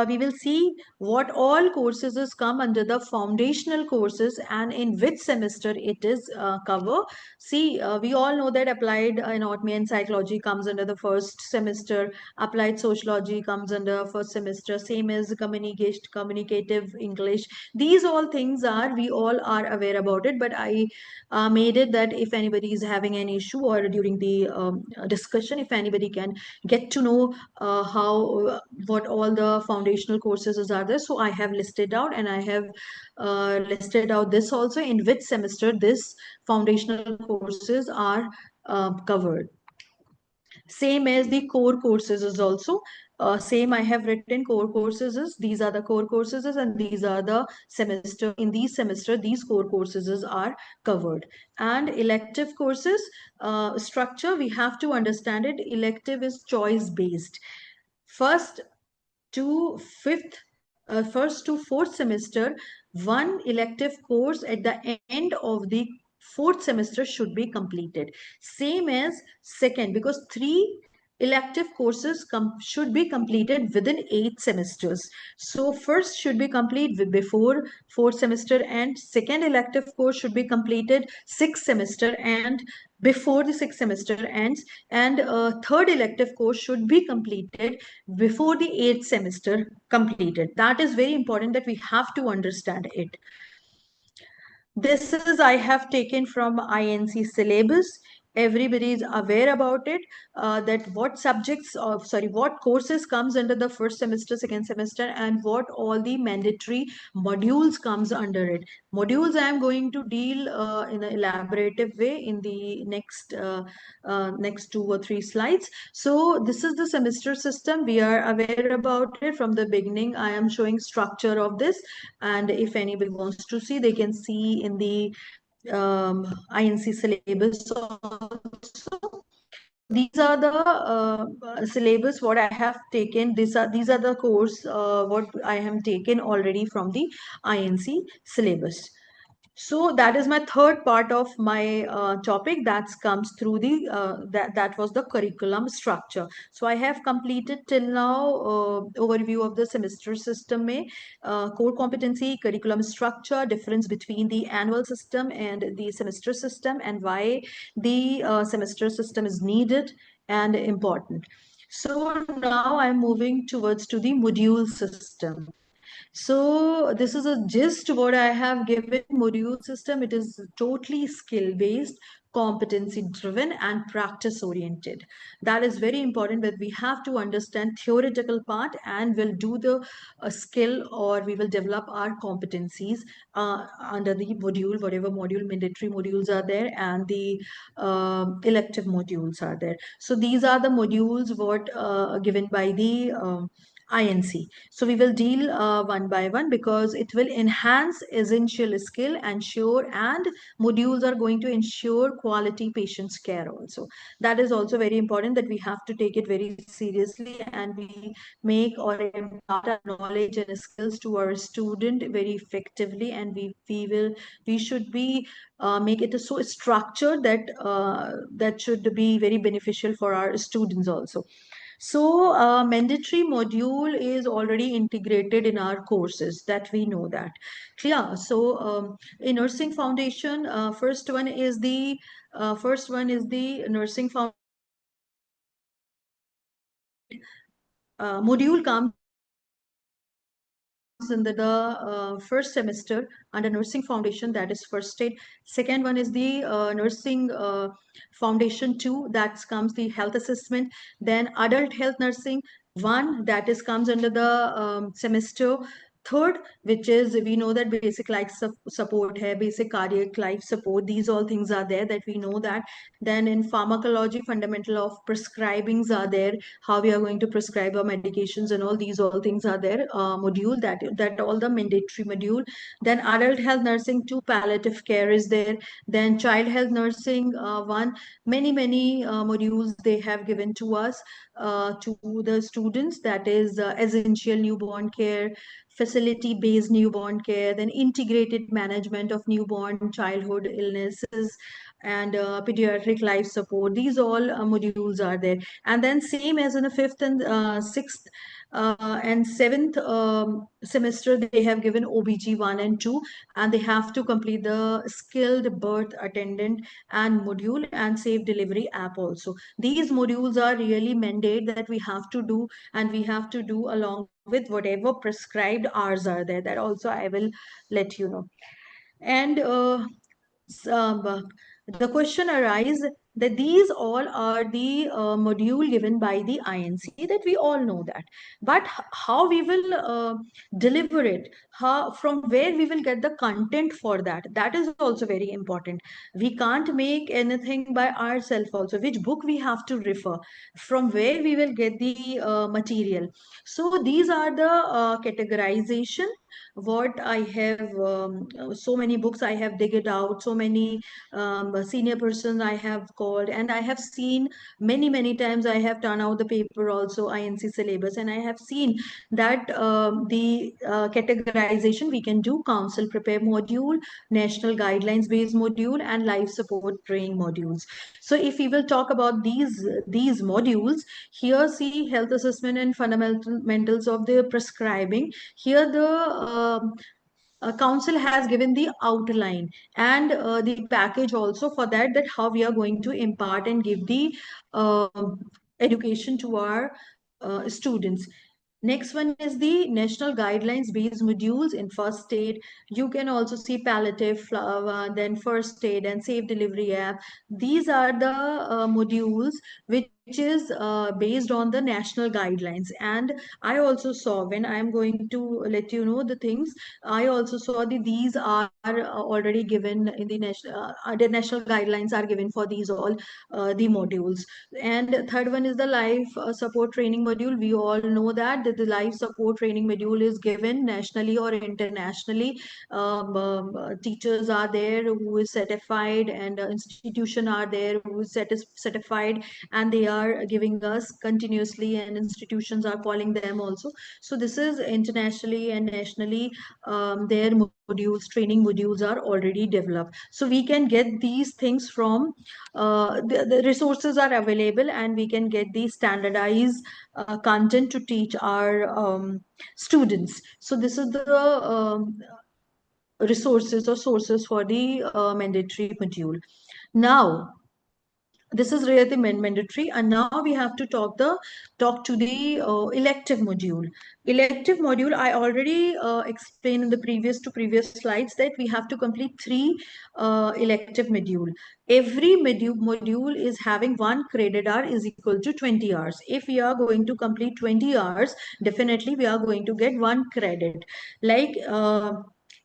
we will see what all courses is come under the foundational courses and in which semester it is cover. See, we all know that applied anatomy and psychology comes under the first semester, applied sociology comes under first semester, same as communicative English. These all things are, we all are aware about it, but I made it that if anybody is having an issue or during the discussion, if anybody can get to know what all the foundational courses are there. So I have listed out, and I have listed out this also, in which semester this foundational courses are covered. Same as the core courses is also same. I have written core courses is, these are the core courses is, and these are the semester, in these semester these core courses is are covered. And elective courses structure, we have to understand it. Elective is choice based. First to fourth semester, one elective course at the end of the fourth semester should be completed. Same as second, because three elective courses should be completed within 8 semesters. So first should be complete before fourth semester, and second elective course should be completed 6th semester and before the 6th semester ends, and third elective course should be completed before the 8th semester completed. That is very important, that we have to understand it. This is, I have taken from INC syllabus. Everybody is aware about it, that what subjects, what courses comes under the first semester, second semester, and what all the mandatory modules comes under it. Modules I am going to deal in an elaborative way in the next 2 or 3 slides. So this is the semester system. We are aware about it from the beginning. I am showing structure of this, and if anybody wants to see, they can see in the INC syllabus also. These are the syllabus what I have taken. These are the course what I have taken already from the INC syllabus. So that is my third part of my topic, that comes through the that was the curriculum structure. So I have completed till now overview of the semester system में core competency, curriculum structure, difference between the annual system and the semester system, and why the semester system is needed and important. So now I'm moving towards to the module system. So this is a gist what I have given. Module system, it is totally skill based, competency driven, and practice oriented. That is very important, that we have to understand theoretical part, and we'll do the skill, or we will develop our competencies under the module, whatever module, mandatory modules are there, and the elective modules are there. So these are the modules what given by the INC. So we will deal one by one, because it will enhance essential skill, ensure, and modules are going to ensure quality patient's care also. That is also very important, that we have to take it very seriously, and we make or impart our knowledge and skills to our student very effectively, and we should be make it so structured that that should be very beneficial for our students also. So mandatory module is already integrated in our courses, that we know that. Clear? So in nursing foundation, first one is the nursing foundation module comes in the first semester under nursing foundation, that is first aid. Second one is the nursing foundation 2, that comes the health assessment. Then adult health nursing 1, that is comes under the semester third, which is, we know that basic life support hai, basic cardiac life support, these all things are there, that we know that. Then in pharmacology, fundamental of prescribings are there, how we are going to prescribe our medications and all these all things are there, module, that all the mandatory module. Then adult health nursing 2, palliative care is there. Then child health nursing 1, many modules they have given to us, to the students, that is essential newborn care, facility-based newborn care, then integrated management of newborn childhood illnesses, and pediatric life support. These all modules are there. And then same as in the 5th and 6th and 7th semester, they have given OBG 1 and 2, and they have to complete the skilled birth attendant and module, and safe delivery app also. These modules are really mandate that we have to do, and we have to do along with whatever prescribed hours are there. That also I will let you know. And the question arises that these all are the module given by the INC, that we all know that. But how we will deliver it, how, from where we will get the content for that, that is also very important. We can't make anything by ourselves also. Which book we have to refer, from where we will get the material. So these are the categorization what I have, so many books I have digged out, so many senior person I have called, and I have seen many times. I have turned out the paper also, INC syllabus, and I have seen that the categorization we can do: council prepare module, national guidelines based module, and life support training modules. So if we will talk about these modules, here see health assessment and fundamentals of the prescribing. Here the council has given the outline and the package also for that, that how we are going to impart and give the education to our students. Next one is the national guidelines based modules in first aid. You can also see palliative, then first aid and safe delivery app. These are the modules which is based on the national guidelines. And I also saw, when I am going to let you know the things, I also saw that these are already given in the national guidelines are given for these all the modules. And third one is the life support training module. We all know that the life support training module is given nationally or internationally. Teachers are there who is certified, and institution are there who is certified, and they are giving us continuously, and institutions are calling them also. So this is internationally and nationally, their modules, training modules are already developed. So we can get these things from the resources are available, and we can get the standardized content to teach our students. So this is the resources or sources for the mandatory module. Now this is really mandatory, and now we have to talk to the elective module. Elective module, I already explained in the previous slides that we have to complete 3 elective module. Every module is having 1 credit hour is equal to 20 hours. If we are going to complete 20 hours, definitely we are going to get 1 credit. Like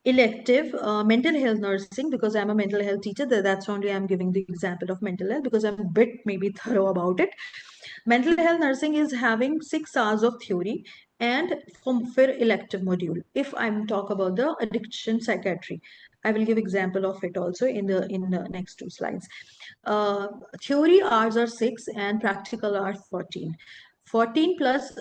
elective mental health nursing, because I'm a mental health teacher, that's only I'm giving the example of mental health because I'm a bit maybe thorough about it. Mental health nursing is having 6 hours of theory and for elective module. If I'm talk about the addiction psychiatry, I will give example of it also in the next 2 slides. Theory hours are 6 and practical are 14. 14 plus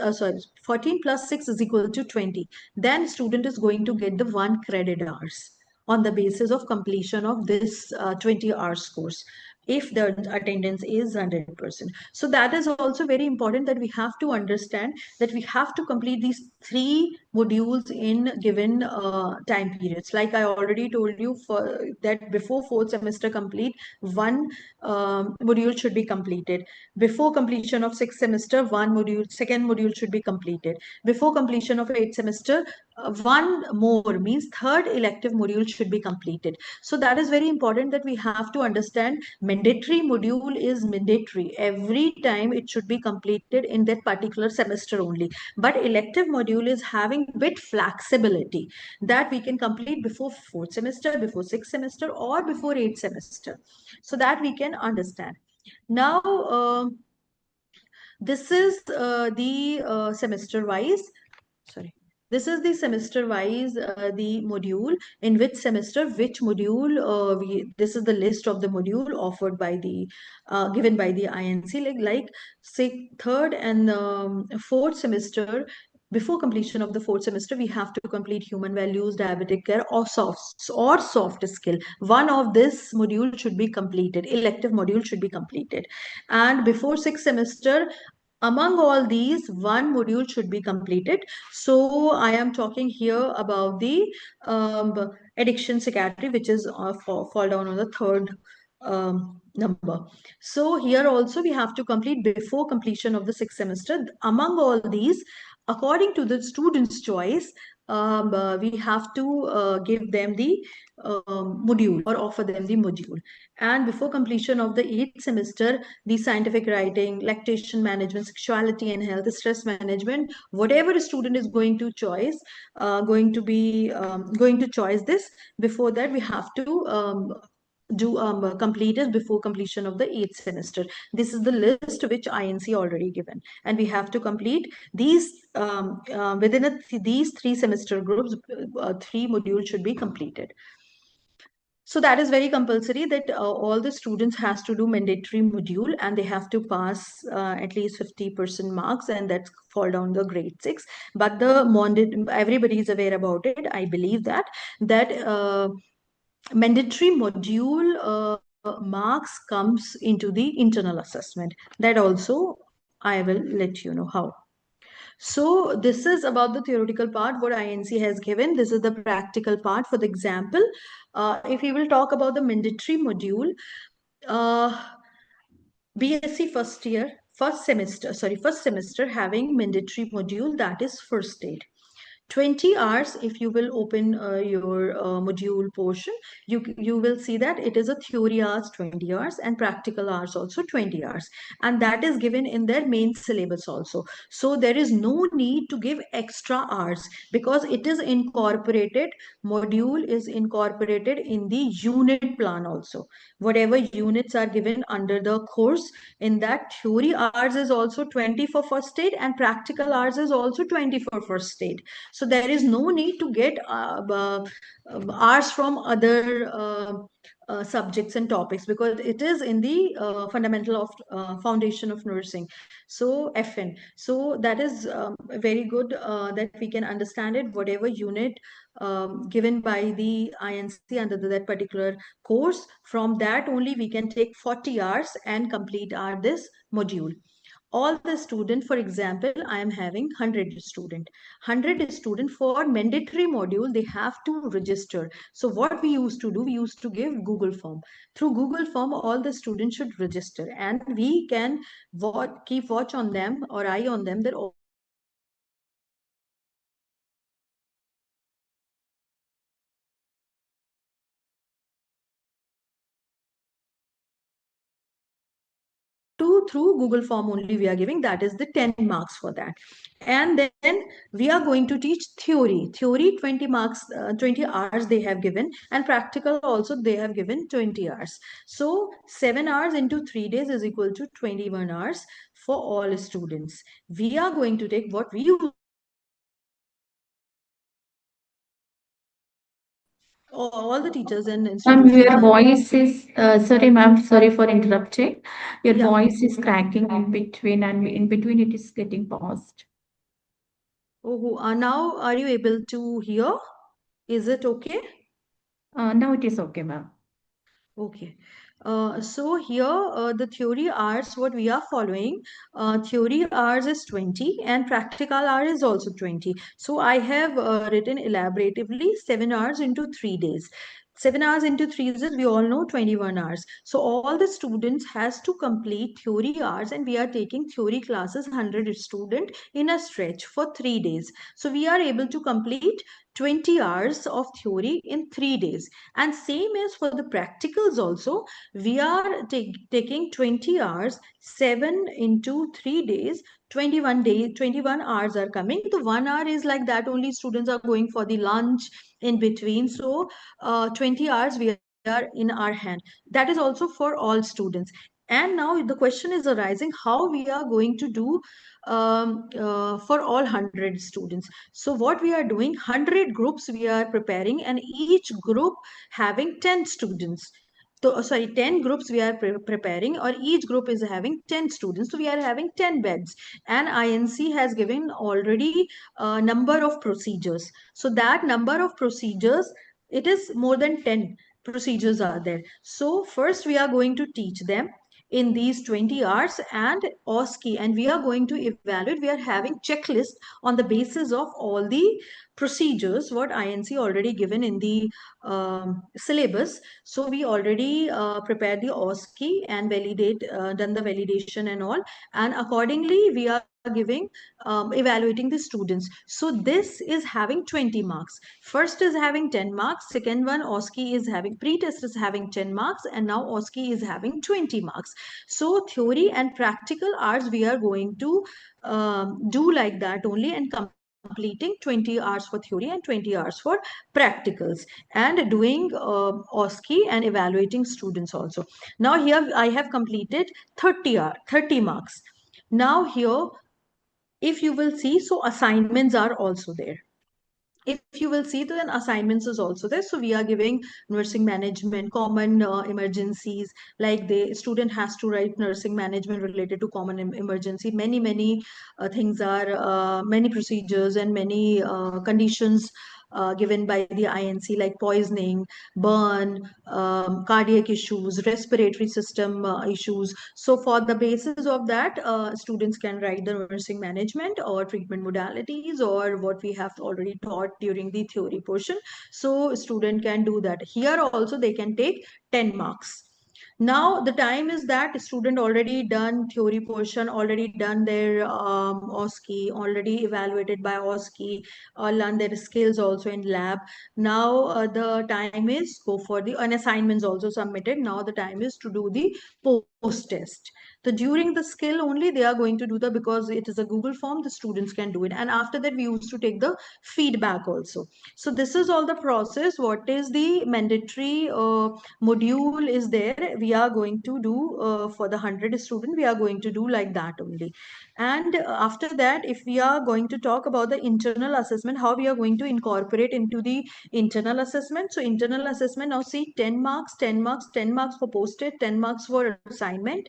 6 is equal to 20. Then student is going to get the 1 credit hours on the basis of completion of this 20 hours course, if the attendance is 100%. So that is also very important, that we have to understand that we have to complete these 3 modules in given time periods. Like I already told you for that, before 4th semester complete, 1 module should be completed. Before completion of 6th semester, 2nd module should be completed. Before completion of 8th semester, 1 more, means 3rd elective module should be completed. So that is very important, that we have to understand mandatory module is mandatory. Every time it should be completed in that particular semester only. But elective module is having bit flexibility, that we can complete before 4th semester, before 6th semester, or before 8th semester, so that we can understand. Now, this is the semester wise. Sorry. This is the semester wise, the module, in which semester, which module, this is the list of the module offered by the, given by the INC, like say 3rd and 4th semester. Before completion of the 4th semester, we have to complete human values, diabetic care, or soft skill. One of this module should be completed. Elective module should be completed. And before 6th semester, among all these, 1 module should be completed. So I am talking here about the addiction psychiatry, which is fall down on the 3rd number. So here also we have to complete before completion of the 6th semester. Among all these, according to the student's choice, we have to give them the module or offer them the module. And before completion of the 8th semester, the scientific writing, lactation management, sexuality and health, stress management, whatever a student is going to choose, going to choose this. Before that, we have to complete it before completion of the 8th semester. This is the list which INC already given, and we have to complete these within these 3 semester groups. 3 modules should be completed. So that is very compulsory that all the students has to do mandatory module, and they have to pass at least 50% marks, and that's fall down the grade 6. But the everybody is aware about it. I believe that mandatory module marks comes into the internal assessment. That also I will let you know how. So this is about the theoretical part what INC has given. This is the practical part for the example. If we will talk about the mandatory module, BSc first semester having mandatory module, that is first aid. 20 hours, if you will open your module portion, you will see that it is a theory hours 20 hours and practical hours also 20 hours, and that is given in their main syllabus also. So there is no need to give extra hours because it is incorporated, module is incorporated in the unit plan also. Whatever units are given under the course, in that theory hours is also 20 for first aid and practical hours is also 20 for first aid. So there is no need to get hours from other subjects and topics because it is in the fundamental of foundation of nursing, so FN. So that is very good that we can understand it. Whatever unit given by the INC under that particular course, from that only we can take 40 hours and complete our this module. All the student, for example, I am having 100 student for mandatory module, they have to register. So what we used to do, we used to give Google form. Through Google form, all the students should register, and we can keep watch on them or eye on them that through Google form only we are giving, that is the 10 marks for that. And then we are going to teach theory 20 marks, 20 hours they have given, and practical also they have given 20 hours. So 7 hours into 3 days is equal to 21 hours for all students. We are going to take what we all the teachers and institutions. Your voice is, sorry ma'am, sorry for interrupting. Your Yeah. voice is cracking in between, and in between it is getting paused. Oh, now are you able to hear? Is it okay? Now it is okay, ma'am. Okay. So here the theory hours what we are following, theory hours is 20 and practical hour is also 20. So I have written elaboratively 7 hours into 3 days. 7 hours into 3 days, we all know 21 hours. So all the students has to complete theory hours, and we are taking theory classes 100 student in a stretch for 3 days. So we are able to complete 20 hours of theory in 3 days. And same as for the practicals also, we are taking 20 hours, 7 into 3 days, 21 hours are coming. The 1 hour is like that only students are going for the lunch in between. So 20 hours we are in our hand. That is also for all students. And now the question is arising how we are going to do for all 100 students. So what we are doing, 100 groups we are preparing, and each group having 10 students. So, sorry, 10 groups we are preparing, or each group is having 10 students. So we are having 10 beds, and INC has given already a number of procedures. So that number of procedures, it is more than 10 procedures are there. So first we are going to teach them in these 20 hours and OSCE, and we are going to evaluate. We are having checklist on the basis of all the procedures what INC already given in the syllabus. So we already prepared the OSCE and done the validation and all, and accordingly we are giving evaluating the students. So this is having 20 marks. First is having 10 marks. Second one, 𝐲𝐶 is having, pre-test is having 10 marks, and now 𝐲𝐶 is having 20 marks. So theory and practical arts we are going to do like that only, and completing 20 hours for theory and 20 hours for practicals, and doing 𝐲𝐶 and evaluating students also. Now here I have completed 30 marks. Now here, if you will see, so assignments are also there. If you will see, then assignments is also there. So we are giving nursing management, common emergencies, like the student has to write nursing management related to common emergency. Many things are, many procedures and many conditions given by the INC, like poisoning, burn, cardiac issues, respiratory system issues. So for the basis of that, students can write the nursing management or treatment modalities, or what we have already taught during the theory portion. So student can do that. Here also they can take 10 marks. Now the time is that student already done theory portion, already done their 𝐲𝐶, already evaluated by 𝐲𝐶, learn their skills also in lab. Now the time is go for the assignments also submitted. Now the time is to do the post test. So during the skill only they are going to do the, because it is a Google form, the students can do it. And after that we used to take the feedback also. So this is all the process. What is the mandatory module is there, we are going to do for the 100 student, we are going to do like that only. And after that, if we are going to talk about the internal assessment, how we are going to incorporate into the internal assessment. So internal assessment, now see, 10 marks, 10 marks, 10 marks for posted, 10 marks for assignment.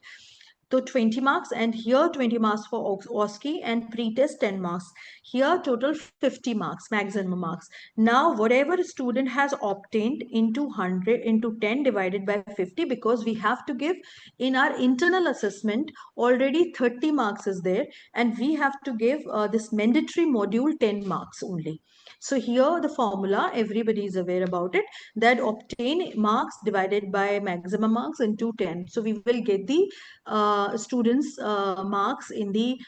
So 20 marks, and here 20 marks for 𝐲𝐶, and pre-test 10 marks. Here total 50 marks, maximum marks. Now whatever student has obtained into 100 into 10 divided by 50, because we have to give in our internal assessment already 30 marks is there, and we have to give this mandatory module 10 marks only. So here the formula, everybody is aware about it, that obtain marks divided by maximum marks into 10. So we will get the students marks in the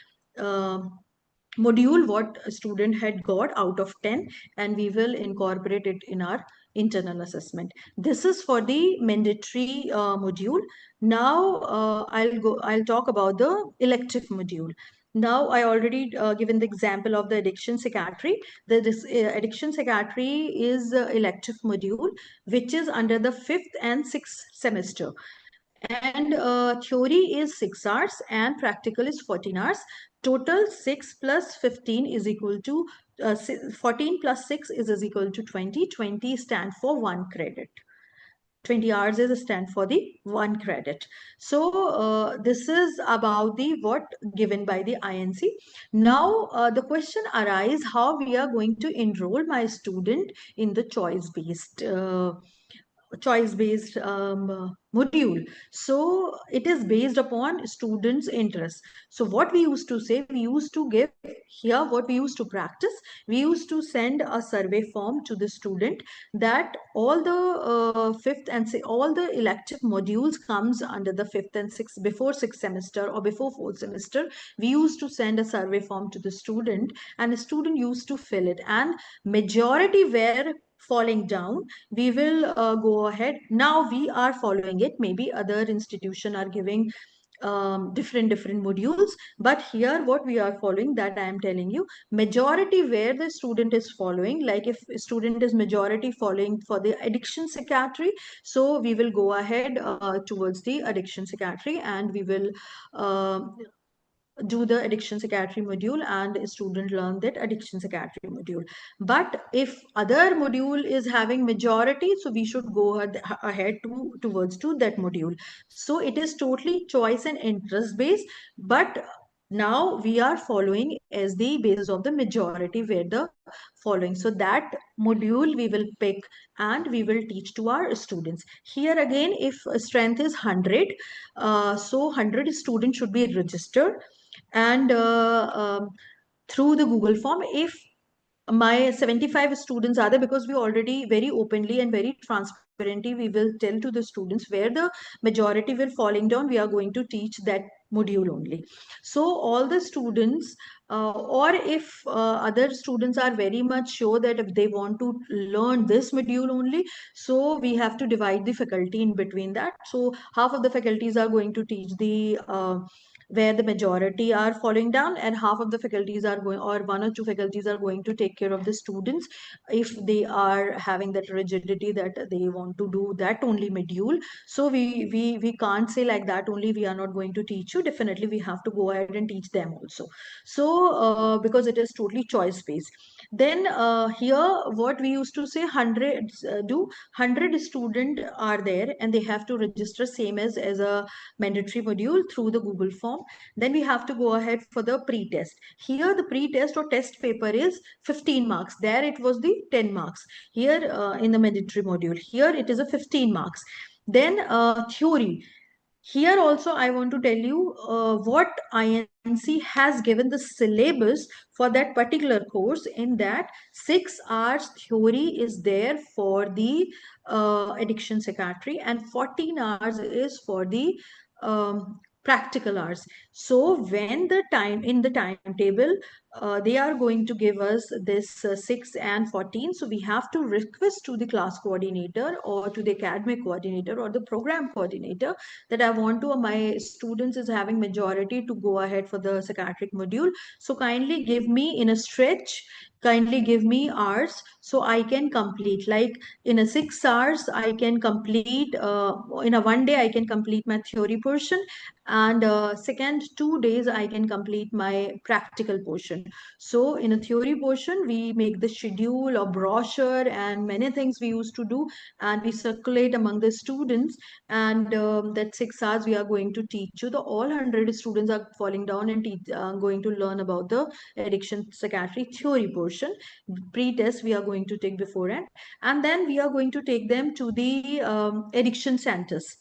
module what a student had got out of 10, and we will incorporate it in our internal assessment. This is for the mandatory module. Now I'll talk about the elective module. Now I already given the example of the addiction psychiatry. This addiction psychiatry is elective module which is under the 5th and 6th semester. And theory is 6 hours and practical is 14 hours. Total 6 plus 15 is equal to 14 plus 6 is equal to 20. 20 stand for 1 credit. 20 hours is a stand for the 1 credit. So this is about the what given by the INC. Now the question arises, how we are going to enroll my student in the choice-based module. So it is based upon students' interest. So what we used to say, we used to give here, what we used to practice, we used to send a survey form to the student that all the 5th and all the elective modules comes under the 5th and 6th, before 6th semester or before 4th semester. We used to send a survey form to the student, and the student used to fill it, and majority were falling down. We will go ahead. Now we are following it. Maybe other institution are giving different modules, but here what we are following, that I am telling you, majority where the student is following, like if student is majority following for the addiction psychiatry, so we will go ahead towards the addiction psychiatry, and we will do the addiction psychiatry module, and a student learn that addiction psychiatry module. But if other module is having majority, so we should go ahead towards that module. So it is totally choice and interest based, but now we are following as the basis of the majority where the following. So that module we will pick and we will teach to our students. Here again, if strength is 100, so 100 students should be registered, and through the Google form. If my 75 students are there, because we already very openly and very transparently we will tell to the students where the majority will falling down, we are going to teach that module only. So all the students, or if other students are very much sure that if they want to learn this module only, so we have to divide the faculty in between that. So half of the faculties are going to teach the where the majority are falling down, and half of the faculties are going, or one or two faculties are going to take care of the students if they are having that rigidity that they want to do that only module. So we can't say like that only we are not going to teach you. Definitely we have to go ahead and teach them also. So because it is totally choice based. Then here what we used to say, 100 student are there and they have to register same as a mandatory module through the Google form. Then we have to go ahead for the pre-test. Here the pre-test or test paper is 15 marks. There it was the 10 marks. Here in the mandatory module, here it is a 15 marks. Then theory. Here also I want to tell you what INC has given the syllabus for that particular course. In that, 6 hours theory is there for the addiction psychiatry and 14 hours is for the practical hours. So when the time in the timetable, they are going to give us this 6 and 14. So we have to request to the class coordinator or to the academic coordinator or the program coordinator that I want to, my students is having majority to go ahead for the psychiatric module. So kindly give me in a stretch, kindly give me hours so I can complete. Like in a 6 hours, I can complete, in a one day, I can complete my theory portion. And second 2 days, I can complete my practical portion. So in a theory portion, we make the schedule or brochure and many things we used to do, and we circulate among the students. And that 6 hours we are going to teach you. The all 100 students are falling down and going to learn about the addiction psychiatry theory portion. Pre-test we are going to take beforehand, and then we are going to take them to the addiction centers.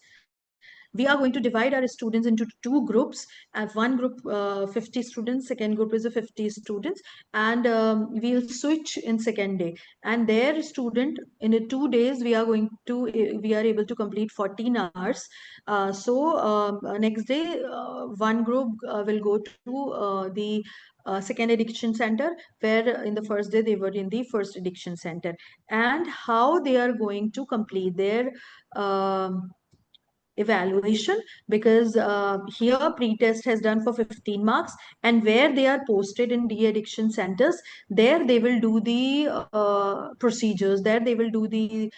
We are going to divide our students into 2 groups. And one group 50 students, second group is a 50 students, and we'll switch in second day. And their student in 2 days we are going to we are able to complete 14 hours. Next day one group will go to the second addiction center, where in the first day they were in the first addiction center. And how they are going to complete their evaluation, because here pre-test has done for 15 marks, and where they are posted in de-addiction centers, there they will do the procedures, there they will do the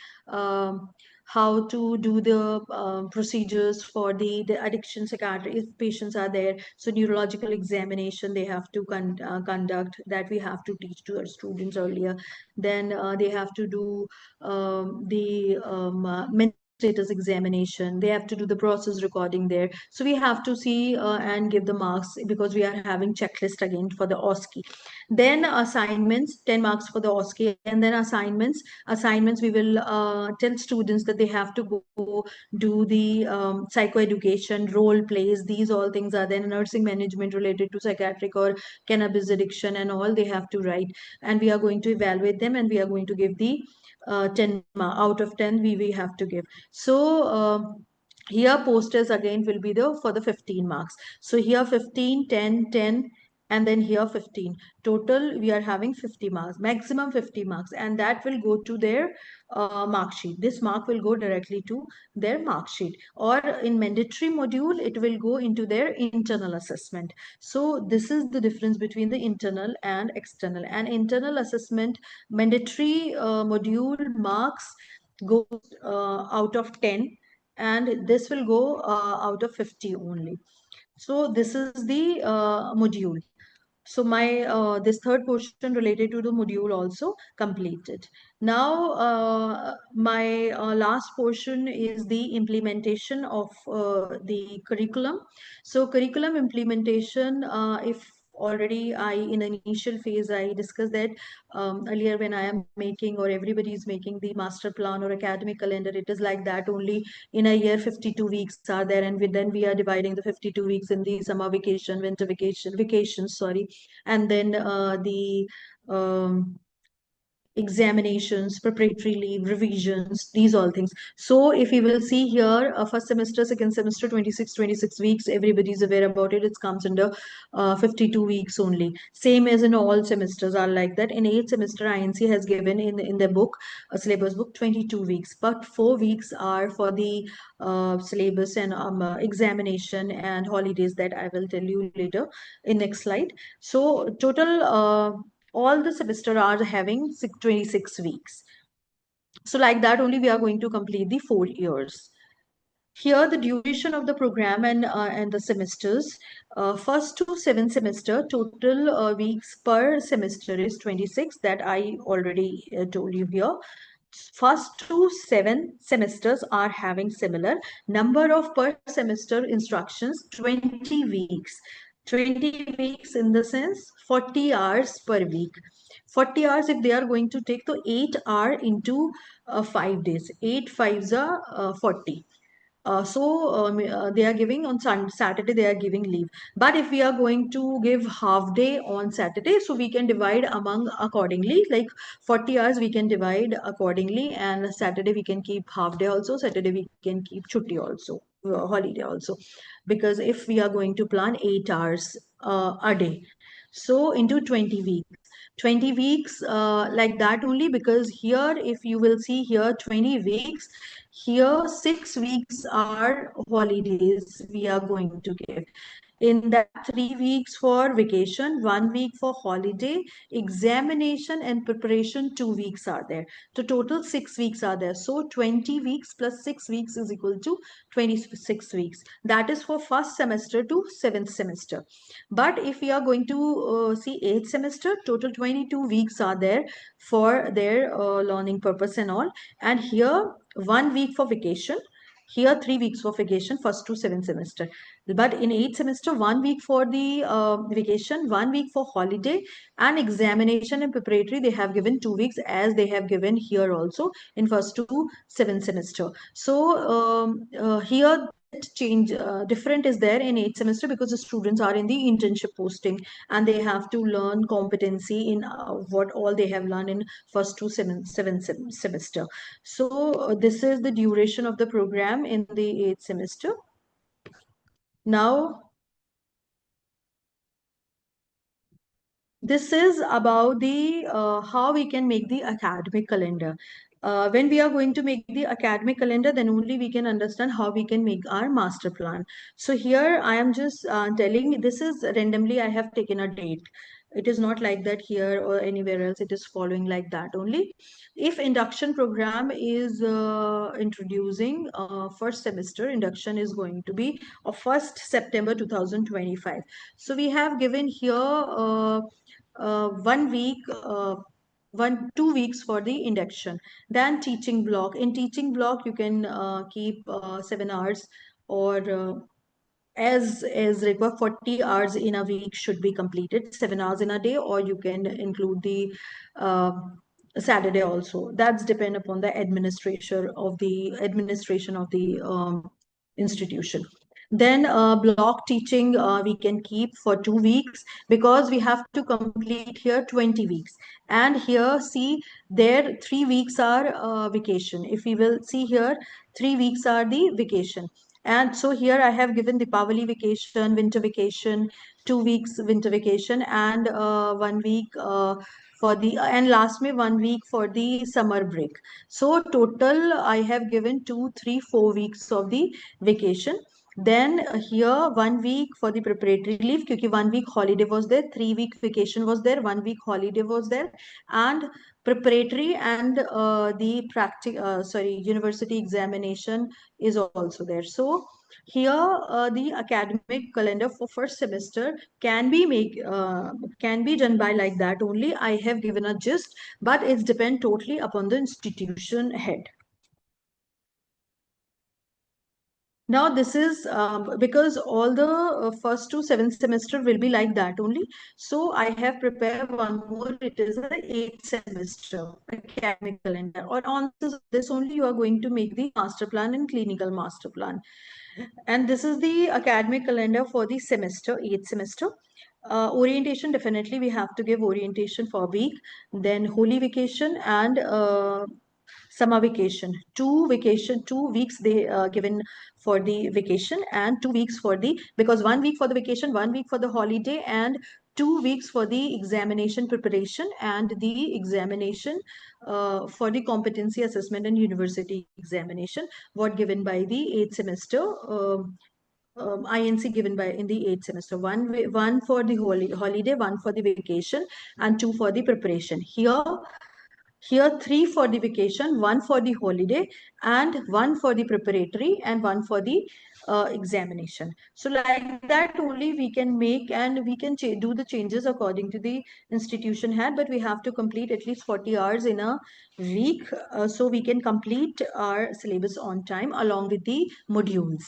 how to do the procedures for the addiction psychiatry if patients are there. So neurological examination they have to conduct, that we have to teach to our students earlier. Then they have to do the mental status examination. They have to do the process recording there. So we have to see and give the marks, because we are having checklist again for the OSCE. Then assignments, 10 marks for the OSCE. And then assignments we will tell students that they have to go do the psychoeducation, role plays. These all things are then nursing management related to psychiatric or cannabis addiction and all they have to write. And we are going to evaluate them, and we are going to give the 10 out of 10 we have to give. So here posters again will be the for the 15 marks. So here 15, 10, 10, and then here 15. Total we are having 50 marks, maximum 50 marks, and that will go to their mark sheet. This mark will go directly to their mark sheet. Or in mandatory module, it will go into their internal assessment. So this is the difference between the internal and external. And internal assessment mandatory module marks goes out of 10, and this will go out of 50 only. So this is the module. So my this third portion related to the module also completed. Now my last portion is the implementation of the curriculum. So curriculum implementation, if already I in the initial phase I discussed that earlier, when I am making or everybody is making the master plan or academic calendar, it is like that only. In a year 52 weeks are there, and then we are dividing the 52 weeks in the summer vacation, winter vacation, vacations, sorry, and then the examinations, preparatory leave, revisions, these all things. So if you will see here, first semester, second semester, 26 weeks, everybody's aware about it. It comes under 52 weeks only. Same as in all semesters are like that. In 8th semester, INC has given in the book, a syllabus book, 22 weeks, but 4 weeks are for the syllabus and examination and holidays that I will tell you later in next slide. So total all the semester are having 26 weeks. So like that only we are going to complete the 4 years. Here the duration of the program and the semesters, first to 7th semester, total weeks per semester is 26, that I already told you here. First to 7 semesters are having similar number of per semester instructions, 20 weeks. 20 weeks in the sense 40 hours per week. 40 hours if they are going to take, so 8 hours into 5 days. 8 5s are 40. They are giving on Saturday, they are giving leave. But if we are going to give half day on Saturday, so we can divide among accordingly, like 40 hours we can divide accordingly, and Saturday we can keep half day also, Saturday we can keep chutti also, holiday also. Because if we are going to plan 8 hours a day, so into 20 weeks. 20 weeks like that only, because here if you will see here 20 weeks, here 6 weeks are holidays we are going to give. In that 3 weeks for vacation, 1 week for holiday, examination and preparation, 2 weeks are there. So total 6 weeks are there. So 20 weeks plus 6 weeks is equal to 26 weeks. That is for first semester to 7th semester. But if we are going to see 8th semester, total 22 weeks are there for their learning purpose and all. And here 1 week for vacation. Here 3 weeks for vacation, first to 7th semester. But in 8th semester, 1 week for the vacation, 1 week for holiday, and examination and preparatory, they have given 2 weeks, as they have given here also in first to 7th semester. So here change different is there in 8th semester, because the students are in the internship posting and they have to learn competency in what all they have learned in first to seventh semester. So this is the duration of the program in the 8th semester. Now this is about the how we can make the academic calendar. When we are going to make the academic calendar, then only we can understand how we can make our master plan. So here I am just telling, this is randomly I have taken a date. It is not like that here or anywhere else. It is following like that only. If induction program is introducing first semester, induction is going to be of 1st September 2025. So we have given here 1 week, 2 weeks for the induction. Then teaching block. In teaching block, you can keep 7 hours, or as required, 40 hours in a week should be completed, 7 hours in a day, or you can include the Saturday also. That's depend upon the administration of the institution. Then block teaching we can keep for 2 weeks, because we have to complete here 20 weeks. And here see, there 3 weeks are vacation. If we will see here, 3 weeks are the vacation. And so here I have given Deepavali vacation, winter vacation, 2 weeks winter vacation, and 1 week for the, and last May 1 week for the summer break. So total I have given 2, 3, 4 weeks of the vacation. Then here 1 week for the preparatory leave, because 1 week holiday was there, 3 week vacation was there, 1 week holiday was there, and preparatory and the university examination is also there. So here the academic calendar for first semester can be done by like that only. I have given a gist, but it's depend totally upon the institution head. Now this is because all the first to 7th semester will be like that only. So I have prepared one more. It is the 8th semester academic calendar. Or on this only you are going to make the master plan and clinical master plan. And this is the academic calendar for the semester, 8th semester. Orientation, definitely we have to give orientation for a week, then holy vacation and summer vacation. 2 weeks they given for the vacation, and 2 weeks for the, because 1 week for the vacation, 1 week for the holiday, and 2 weeks for the examination preparation and the examination for the competency assessment and university examination, what given by the 8th semester. INC given by in the 8th semester. One for the holiday, one for the vacation, and 2 for the preparation. Here 3 for the vacation, 1 for the holiday, and 1 for the preparatory, and 1 for the examination. So like that only we can make, and we can do the changes according to the institution had, but we have to complete at least 40 hours in a week, so we can complete our syllabus on time along with the modules.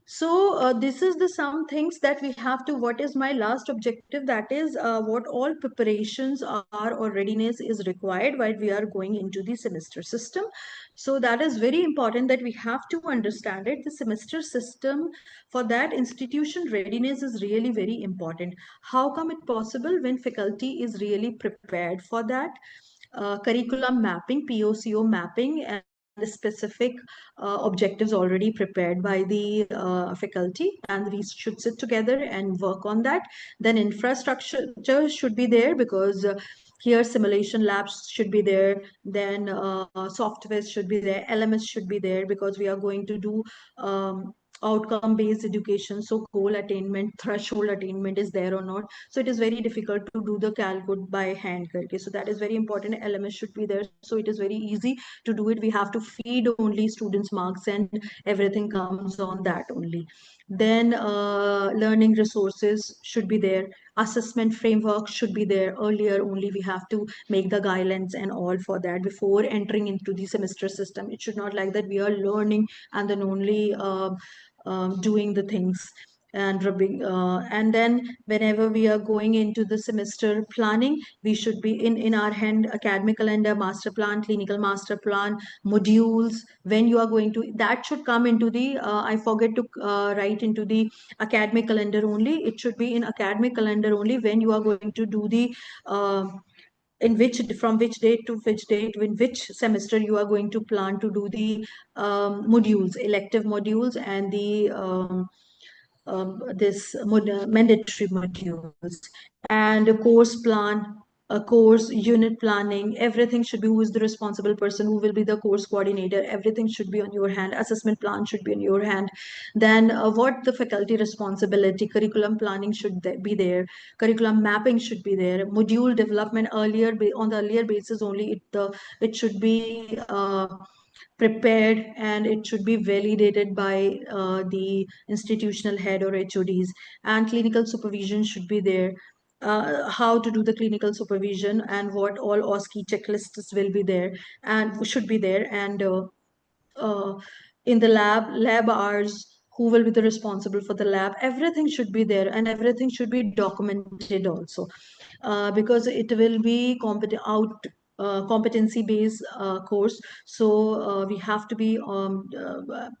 So this is the some things that we have to, what is my last objective, that is what all preparations are or readiness is required while we are going into the semester system. So that is very important that we have to understand it. The semester system, for that institution readiness is really very important. How come it possible when faculty is really prepared for that? Curriculum mapping, POCO mapping, and the specific objectives already prepared by the faculty, and we should sit together and work on that. Then infrastructure should be there, because here simulation labs should be there, then software should be there, LMS should be there, because we are going to do outcome based education, so goal attainment, threshold attainment is there or not. So it is very difficult to do the calcul by hand. Okay, so that is very important. LMS should be there, so it is very easy to do it. We have to feed only students marks and everything comes on that only. Then learning resources should be there, assessment framework should be there. Earlier only we have to make the guidelines and all for that before entering into the semester system. It should not like that we are learning and then only doing the things and rubbing, and then whenever we are going into the semester planning, we should be in our hand academic calendar, master plan, clinical master plan, modules. When you are going to, that should come into the I forget to write into the academic calendar only. It should be in academic calendar only when you are going to do the in which, from which date to which date, in which semester you are going to plan to do the modules, elective modules, and the mandatory modules, and a course plan, a course unit planning, everything should be, who is the responsible person, who will be the course coordinator, everything should be on your hand. Assessment plan should be on your hand. Then what the faculty responsibility, curriculum planning should be there, curriculum mapping should be there, module development earlier, on the earlier basis only, it should be prepared, and it should be validated by the institutional head or HODs, and clinical supervision should be there. How to do the clinical supervision, and what all OSCE checklists will be there and should be there, and in the lab hours, who will be the responsible for the lab, everything should be there, and everything should be documented also, because it will be competency based course, so we have to be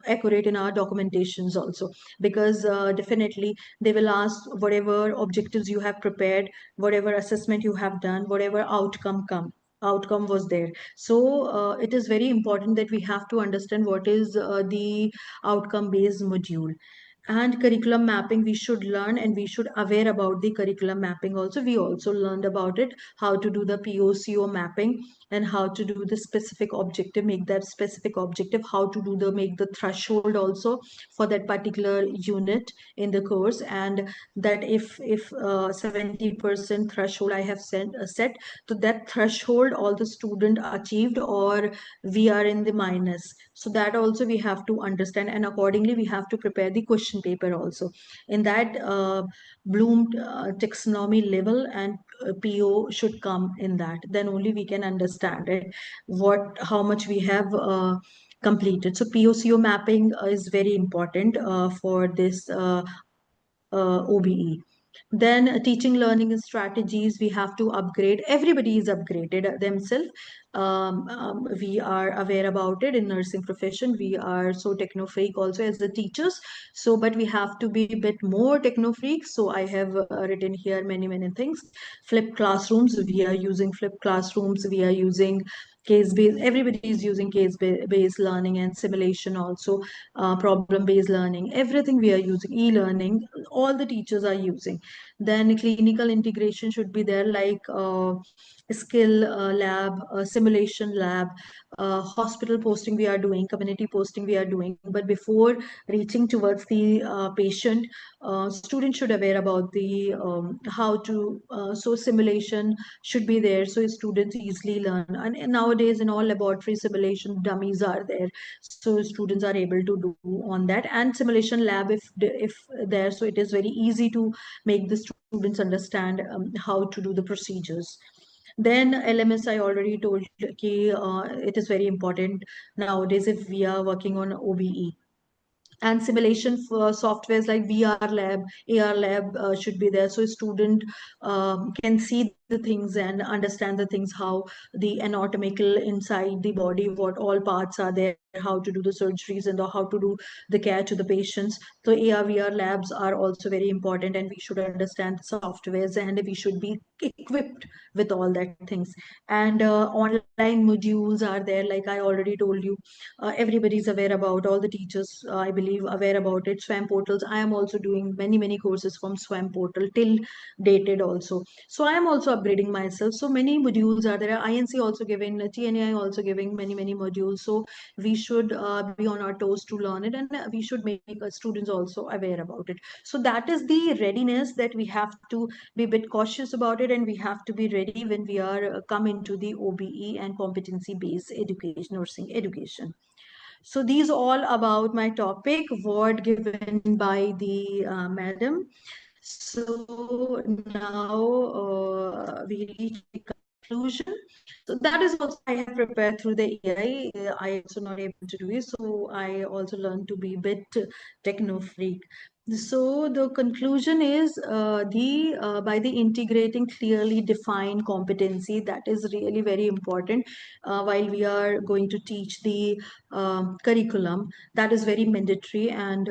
accurate in our documentations also, because definitely they will ask whatever objectives you have prepared, whatever assessment you have done, whatever outcome was there. So it is very important that we have to understand what is the outcome based module. And curriculum mapping we should learn, and we should aware about the curriculum mapping also. We also learned about it, how to do the POCO mapping, and how to do the specific objective, make that specific objective, how to do the make the threshold also for that particular unit in the course, and that if 70% threshold I have set, so that threshold all the student achieved, or we are in the minus. So that also we have to understand, and accordingly we have to prepare the question paper also in that Bloom taxonomy level, and PO should come in that. Then only we can understand it, how much we have completed. So POCO mapping is very important for this OBE. Then teaching learning strategies, we have to upgrade. Everybody is upgraded themselves. We are aware about it in nursing profession. We are so techno freak also as the teachers. So, but we have to be a bit more techno freak. So I have written here many things. Flipped classrooms. We are using flipped classrooms. We are using case-based. Everybody is using case-based learning and simulation also. Problem-based learning. Everything we are using. E-learning. All the teachers are using. Then clinical integration should be there, like skill lab, simulation lab, hospital posting we are doing, community posting we are doing. But before reaching towards the patient, students should aware about the how to, so simulation should be there so students easily learn. And nowadays in all laboratory simulation dummies are there, so students are able to do on that. And simulation lab, if there, so it is very easy to make the students understand how to do the procedures. Then LMS, I already told you, it is very important nowadays if we are working on OBE. And simulation for softwares like VR lab, AR lab should be there, so a student can see the things and understand the things, how the anatomical inside the body, what all parts are there, how to do the surgeries and how to do the care to the patients. So AR VR labs are also very important, and we should understand the softwares and we should be equipped with all that things. And online modules are there, like I already told you. Everybody is aware about, all the teachers I believe aware about it. SWAM portals, I am also doing many courses from SWAM portal till dated also. So I am also upgrading myself. So many modules are there. INC also giving, TNI also giving many modules. So we should be on our toes to learn it, and we should make students also aware about it. So that is the readiness that we have to be a bit cautious about it, and we have to be ready when we are come into the OBE and competency based education, nursing education. So these all about my topic, word given by the madam. So now we reach the conclusion. So that is also I have prepared through the AI. I also not able to do it, so I also learned to be a bit techno freak. So the conclusion is by the integrating clearly defined competency, that is really very important while we are going to teach the curriculum. That is very mandatory, and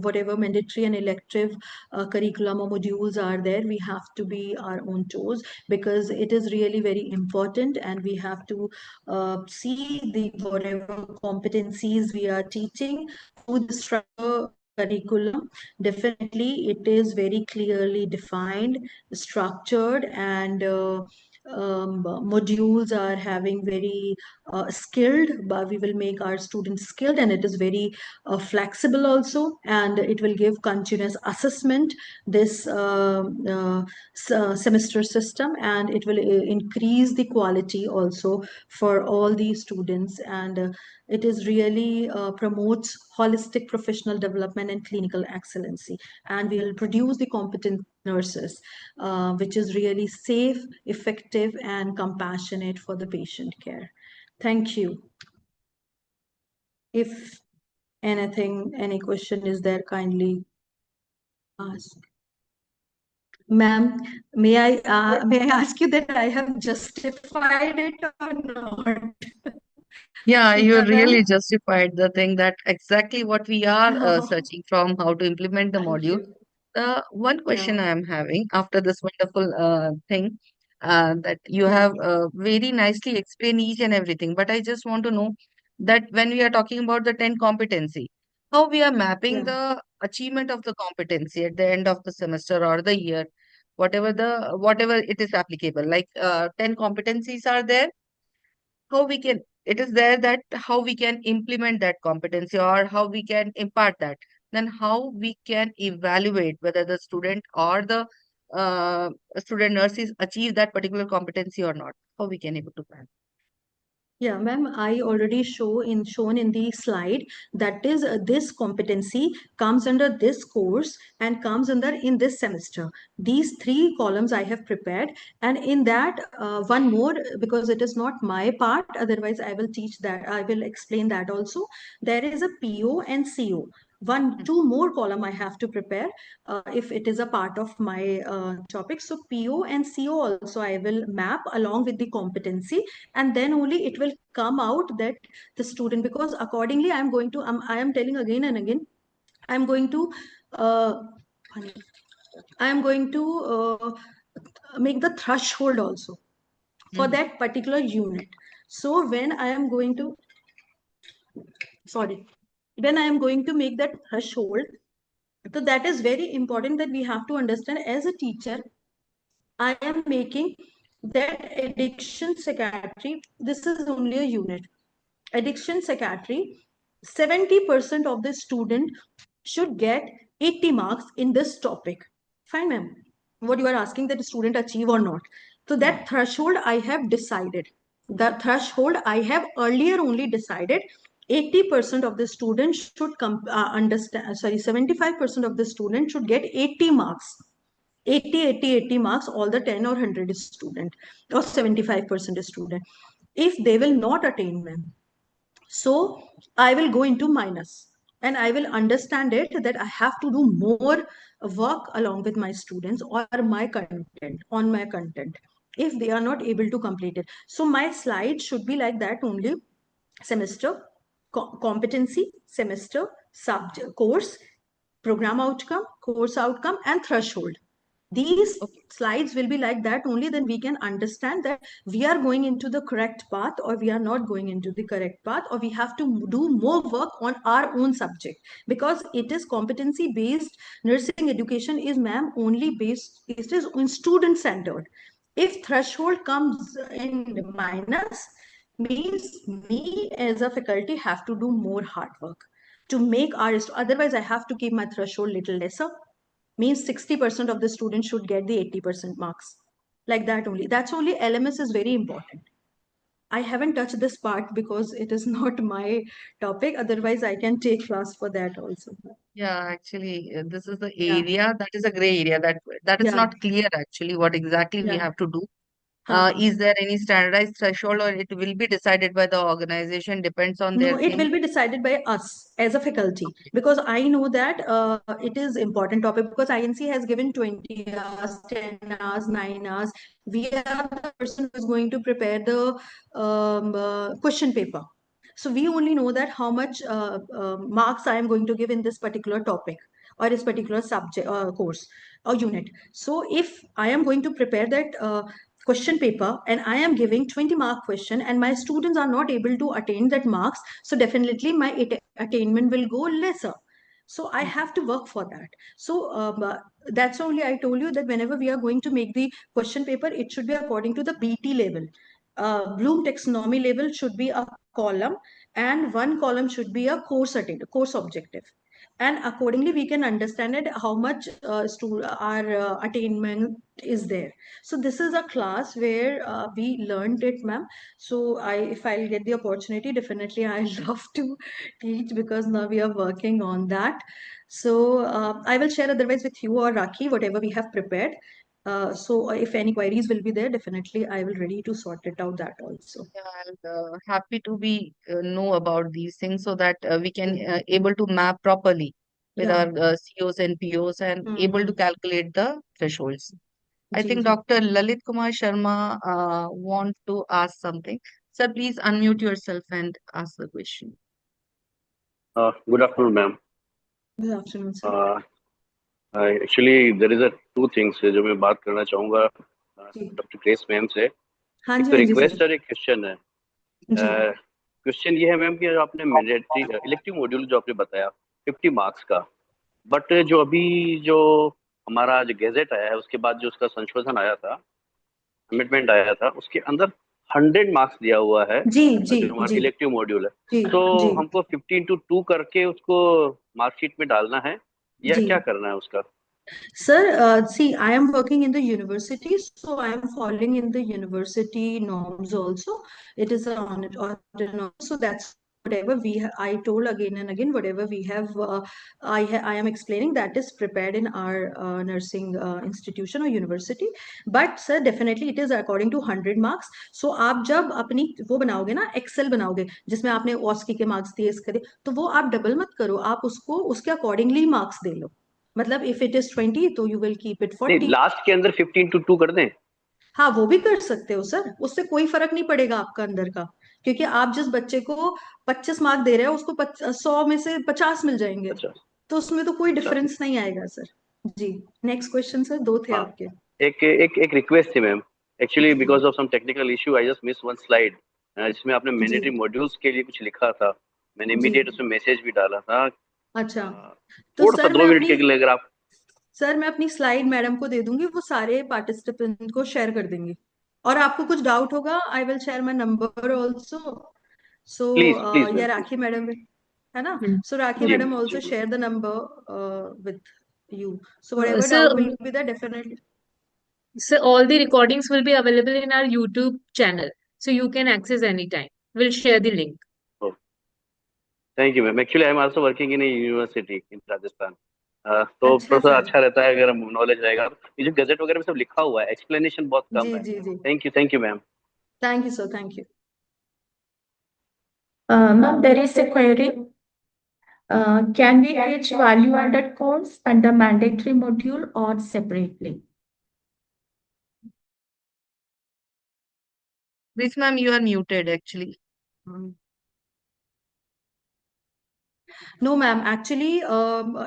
whatever mandatory and elective curriculum or modules are there, we have to be our own toes, because it is really very important, and we have to see the whatever competencies we are teaching through the structure curriculum. Definitely it is very clearly defined, structured, and modules are having very skilled, but we will make our students skilled, and it is very flexible also, and it will give continuous assessment, this semester system, and it will increase the quality also for all the students. And it is really promotes holistic professional development and clinical excellency, and we will produce the competent nurses, which is really safe, effective, and compassionate for the patient care. Thank you. If anything, any question is there, kindly ask. Ma'am, may I ask you that I have justified it or not? Yeah, you Shrija ma'am? really justified the thing that exactly what we are Oh, searching from, how to implement the thank module. you. The one Yeah, question I am having after this wonderful thing that you yeah, have very nicely explained each and everything, but I just want to know that when we are talking about the 10 competency, how we are mapping yeah. the achievement of the competency at the end of the semester or the year, whatever it is applicable. Like 10 competencies are there, how we can, it is there that how we can implement that competency or how we can impart that, then how we can evaluate whether the student or the uh, student nurses achieve that particular competency or not, how we can able to plan. Yeah, ma'am, I already shown in the slide, that is this competency comes under this course and comes under in this semester. These three columns I have prepared, and in that one more, because it is not my part, otherwise I will teach that, I will explain that also. There is a PO and CO. two more column I have to prepare if it is a part of my topic. So PO and CO also I will map along with the competency, and then only it will come out that the student, because accordingly I am going to, I am telling again and again, I am going to make the threshold also for that particular unit. So when I am going to, when I am going to make that threshold, so that is very important that we have to understand as a teacher, I am making that addiction psychiatry, this is only a unit. Addiction psychiatry, 70% of the student should get 80 marks in this topic. Fine, ma'am. What you are asking, that the student achieve or not. So that threshold I have decided. The threshold I have earlier only decided. 80% of the students should understand, sorry, 75% of the students should get 80 marks. 80 marks, all the 10 or 100 student or 75% student. If they will not attain, ma'am, so I will go into minus, and I will understand it that I have to do more work along with my students or my content, on my content, if they are not able to complete it. So my slide should be like that only: semester, competency, semester, subject, course, program outcome, course outcome, and threshold. These slides will be like that only, then we can understand that we are going into the correct path or we are not going into the correct path, or we have to do more work on our own subject, because it is competency based. Nursing education is, ma'am, only based, it is student centered. If threshold comes in minus, means me as a faculty have to do more hard work to make our, otherwise I have to keep my threshold little lesser, means 60% of the students should get the 80% marks, like that only. That's only LMS is very important. I haven't touched this part because it is not my topic, otherwise I can take class for that also. Yeah, actually, this is the area that is a gray area, that is Yeah. not clear actually what exactly we Yeah. have to do. Huh. Is there any standardized threshold, or it will be decided by the organization, depends on No, their it thing? will be decided by us as a faculty, because I know that it is important topic, because INC has given 20 hours, 10 hours, 9 hours. We are the person who is going to prepare the question paper. So we only know that how much marks I am going to give in this particular topic or this particular subject course or unit. So if I am going to prepare that question paper and I am giving 20-mark question and my students are not able to attain that marks, so definitely my attainment will go lesser. So I have to work for that. So that's only I told you that whenever we are going to make the question paper, it should be according to the BT level. Bloom taxonomy level should be a column, and one column should be a course objective. And accordingly, we can understand it how much our attainment is there. So this is a class where we learned it, ma'am. So if I'll get the opportunity, definitely I love to teach, because now we are working on that. So I will share otherwise with you or Rakhi whatever we have prepared. So if any queries will be there, definitely I will ready to sort it out that also. Yeah, and happy to be know about these things so that we can able to map properly with Yeah. our COs and POs and able to calculate the thresholds. I Ji, think ji. Dr. Lalit Kumar Sharma want to ask something. Sir, please unmute yourself and ask the question. Good afternoon, ma'am. Good afternoon, sir. Actually, there is a two things जो मैं बात करना चाहूँगा doctor grace ma'am से. हाँ एक जी, तो हाँ जी, रिक्वेस्ट सर. और एक क्वेश्चन है. जी. क्वेश्चन ये है मैम कि आपने मैंडेटरी इलेक्टिव मॉड्यूल जो आपने बताया 50 मार्क्स का, बट जो अभी जो हमारा जो गैजेट आया है उसके बाद जो उसका संशोधन आया था, अमेंडमेंट आया था, उसके अंदर 100 मार्क्स दिया हुआ है जी, जी, जो हमारा जी. इलेक्टिव मॉड्यूल है. जी, तो जी. हमको 50x2 करके उसको मार्कशीट में डालना है या जी. क्या करना है उसका? Sir, see, I am working in the university, so I am following in the university norms also. It is an audit norm, so that's whatever I told again and again, whatever we have, I am explaining that is prepared in our nursing institution or university. But sir, definitely it is according to 100 marks. So आप जब अपनी वो बनाओगे ना, Excel बनाओगे जिसमें आपने OSCE के मार्क्स दिए, इसके तो वो आप डबल मत करो, आप उसको उसके अकॉर्डिंगली मार्क्स दे लो. मतलब if it is 20 तो you will keep it 40. Last के अंदर 15:2 कर दें. हाँ, वो भी कर सकते हो सर, उससे कोई फर्क नहीं पड़ेगा आपका अंदर का, क्योंकि आप जिस बच्चे को 25 मार्क दे रहे हो उसको 100 में से 50 मिल जाएंगे. अच्छा. तो उसमें तो कोई अच्छा. डिफरेंस नहीं आएगा सर. जी, नेक्स्ट क्वेश्चन सर, 2 थे हाँ. आपके. एक रिक्वेस्ट थी मैम. एक्चुअली जी. Because of some technical issue I just miss one slide जिसमें आपने जी. मैंडेटरी मॉड्यूल्स के लिए कुछ लिखा था. मैंने जी. इमीडिएट उसमें मैसेज भी डाला था. अच्छा, तो थोड़ा सा सर 2 मिनट के लिए अगर आप. सर मैं अपनी स्लाइड मैडम को दे दूंगी, वो सारे पार्टिसिपेंट को शेयर कर देंगी. और आपको कुछ डाउट होगा, I will share my number also. So please please या मैम. राखी मैडम है ना, so Rakhi ji madam ma'am. Also ji. Share the number with you. So whatever So, doubt will be there, definitely. so all the recordings will be available in our YouTube channel, so you can access anytime. We'll share the link. Thank you ma'am. Actually I am also working in a university in Rajasthan. तो अच्छा थोड़ा सा sir. अच्छा रहता है अगर knowledge रहेगा. ये जो गजट वगैरह में सब लिखा हुआ है, एक्सप्लेनेशन बहुत कम जी है. जी जी. Thank you ma'am. Thank you sir, thank you. Ma'am, there is a query. Can we teach value-added course under mandatory module or separately? Which ma'am, you are muted actually. No, ma'am. Actually,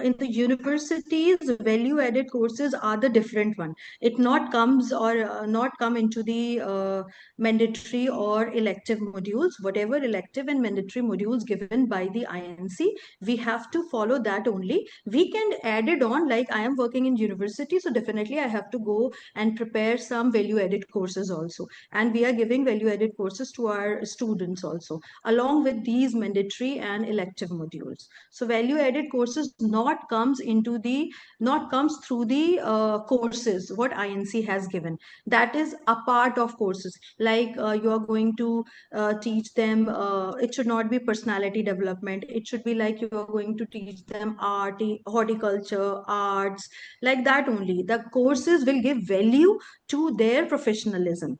in the universities, value-added courses are the different one. It not comes or not come into the mandatory or elective modules. Whatever elective and mandatory modules given by the INC, we have to follow that only. We can add it on, like I am working in university, so definitely I have to go and prepare some value-added courses also. And we are giving value-added courses to our students also, along with these mandatory and elective modules. So value added courses not comes through the courses what INC has given. That is a part of courses, like you are going to teach them, it should not be personality development, it should be like you are going to teach them art, horticulture, arts, like that only. The courses will give value to their professionalism.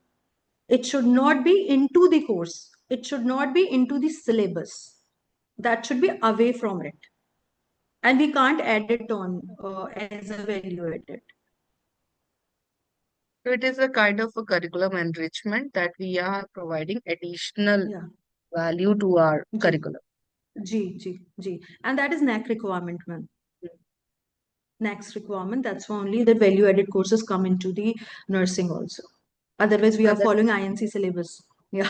It should not be into the course, it should not be into the syllabus, that should be away from it, and we can't add it on as a value added. So it is a kind of a curriculum enrichment that we are providing additional Yeah. value to our Ji. curriculum. G. And that is NAC requirement, ma'am. NAC's requirement, that's why only the value added courses come into the nursing also. Otherwise, we are following INC syllabus. Yeah.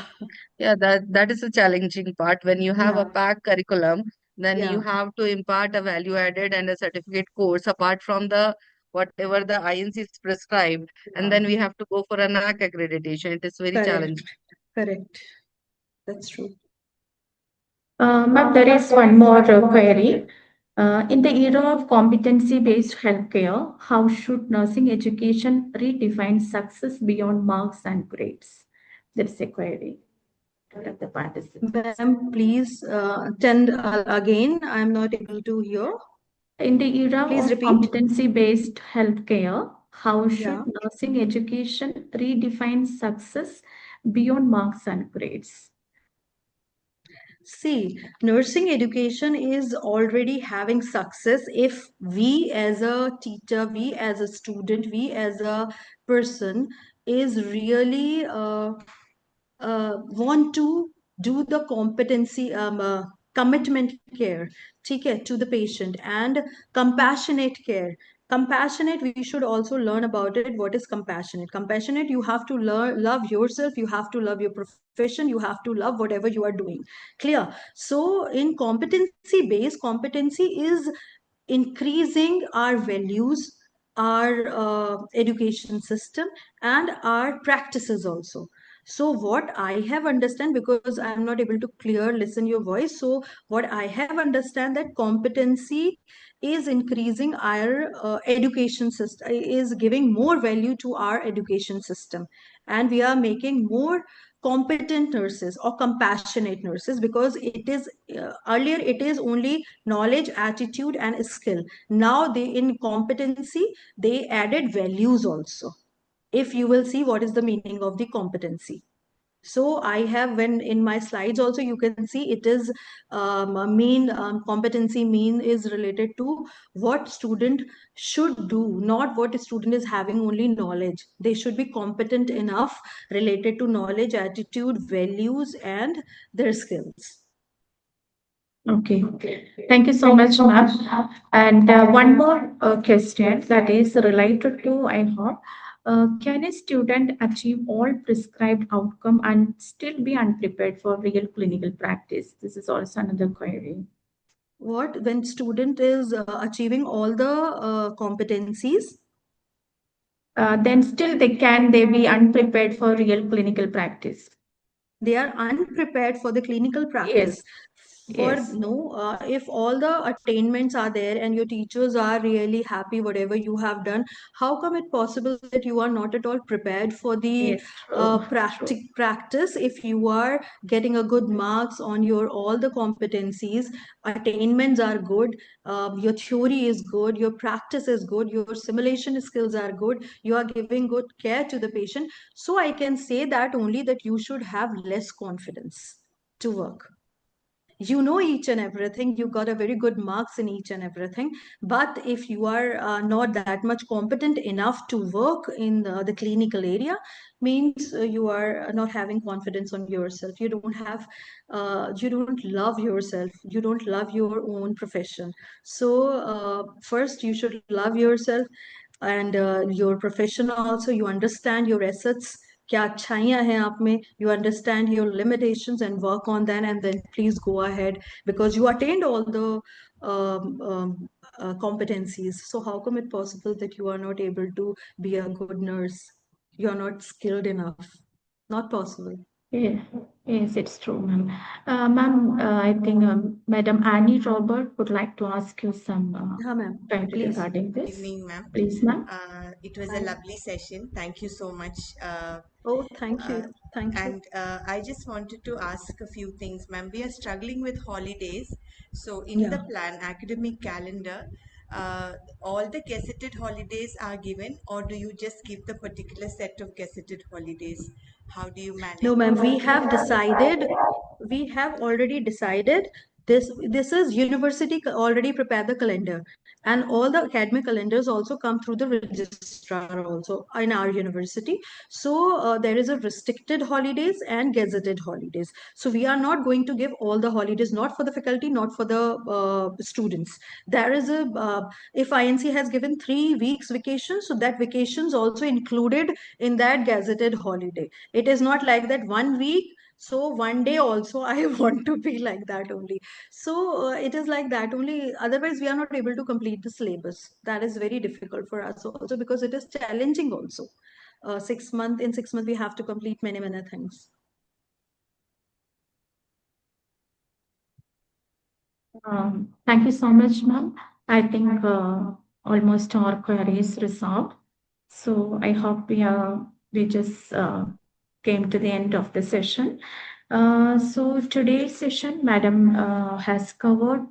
Yeah, that is a challenging part. When you have a Yeah. packed curriculum, then you Yeah. have to impart a value added and a certificate course apart from the whatever the INC is prescribed, and then we have to go for a NAC accreditation. It is very challenging. Correct. That's true. Ma'am, there is one more query. In the era of competency-based healthcare, how should nursing education redefine success beyond marks and grades? That's a query. The participants. Ma'am, please tell again. I'm not able to hear. In the era Please of repeat. competency-based healthcare, how should Yeah. nursing education redefine success beyond marks and grades? See, nursing education is already having success if we as a teacher, we as a student, we as a person is really want to do the competency commitment care, okay, to the patient, and compassionate care. Compassionate, we should also learn about it. What is compassionate? You have to love yourself, you have to love your profession, you have to love whatever you are doing. Clear? So in competency is increasing our values, our education system, and our practices also. So what I have understand, because I am not able to clear listen your voice, so what I have understand that competency is increasing our education system, is giving more value to our education system, and we are making more competent nurses or compassionate nurses, because it is earlier it is only knowledge, attitude, and skill. Now they, in competency, they added values also. If you will see what is the meaning of the competency. So I have, when in my slides also you can see, it is competency mean is related to what student should do, not what student is having only knowledge. They should be competent enough related to knowledge, attitude, values, and their skills. Okay. Thank you so much, ma'am. And one more question that is related to, I hope, can a student achieve all prescribed outcome and still be unprepared for real clinical practice? This is also another query. What, when student is achieving all the competencies, Then still they be unprepared for real clinical practice. they are unprepared for the clinical practice. For Yes. if all the attainments are there and your teachers are really happy whatever you have done, how come it possible that you are not at all prepared for the Yes, true. practice? If you are getting a good marks on your all the competencies, attainments are good, your theory is good, your practice is good, your simulation skills are good, you are giving good care to the patient, so I can say that only that you should have less confidence to work. You know each and everything, you got a very good marks in each and everything, but if you are not that much competent enough to work in the clinical area, means you are not having confidence on yourself, you don't have you don't love yourself, you don't love your own profession. So first you should love yourself and your profession also. You understand your assets, क्या अच्छाइयाँ हैं आप में, you understand your limitations and work on that, and then please go ahead, because you attained all the competencies. So how come it possible that you are not able to be a good nurse? You are not skilled enough. Not possible. Yeah, yes, it's true, ma'am. Ma'am, I think Madam Annie Robert would like to ask you some Yeah, ma'am. query Please. regarding Good this. evening, ma'am. Please, ma'am. It was a lovely session. Thank you so much. Oh, thank you. Thank you. And I just wanted to ask a few things, ma'am. We are struggling with holidays. So in the Yeah. plan, academic calendar, all the gazetted holidays are given, or do you just give the particular set of gazetted holidays? How do you manage? No, ma'am, we have decided, we have already decided this. This is university already prepared the calendar, and all the academic calendars also come through the registrar also in our university. So there is a restricted holidays and gazetted holidays. So we are not going to give all the holidays, not for the faculty, not for the students. There is a if INC has given 3 weeks vacation, so that vacations also included in that gazetted holiday. It is not like that 1 week, so one day also I want to be like that only. So it is like that only, otherwise we are not able to complete the syllabus. That is very difficult for us also, because it is challenging also. 6 months, in 6 months we have to complete many things. Thank you so much, ma'am. I think almost our queries resolved. So I hope we just came to the end of the session. So today's session, Madam has covered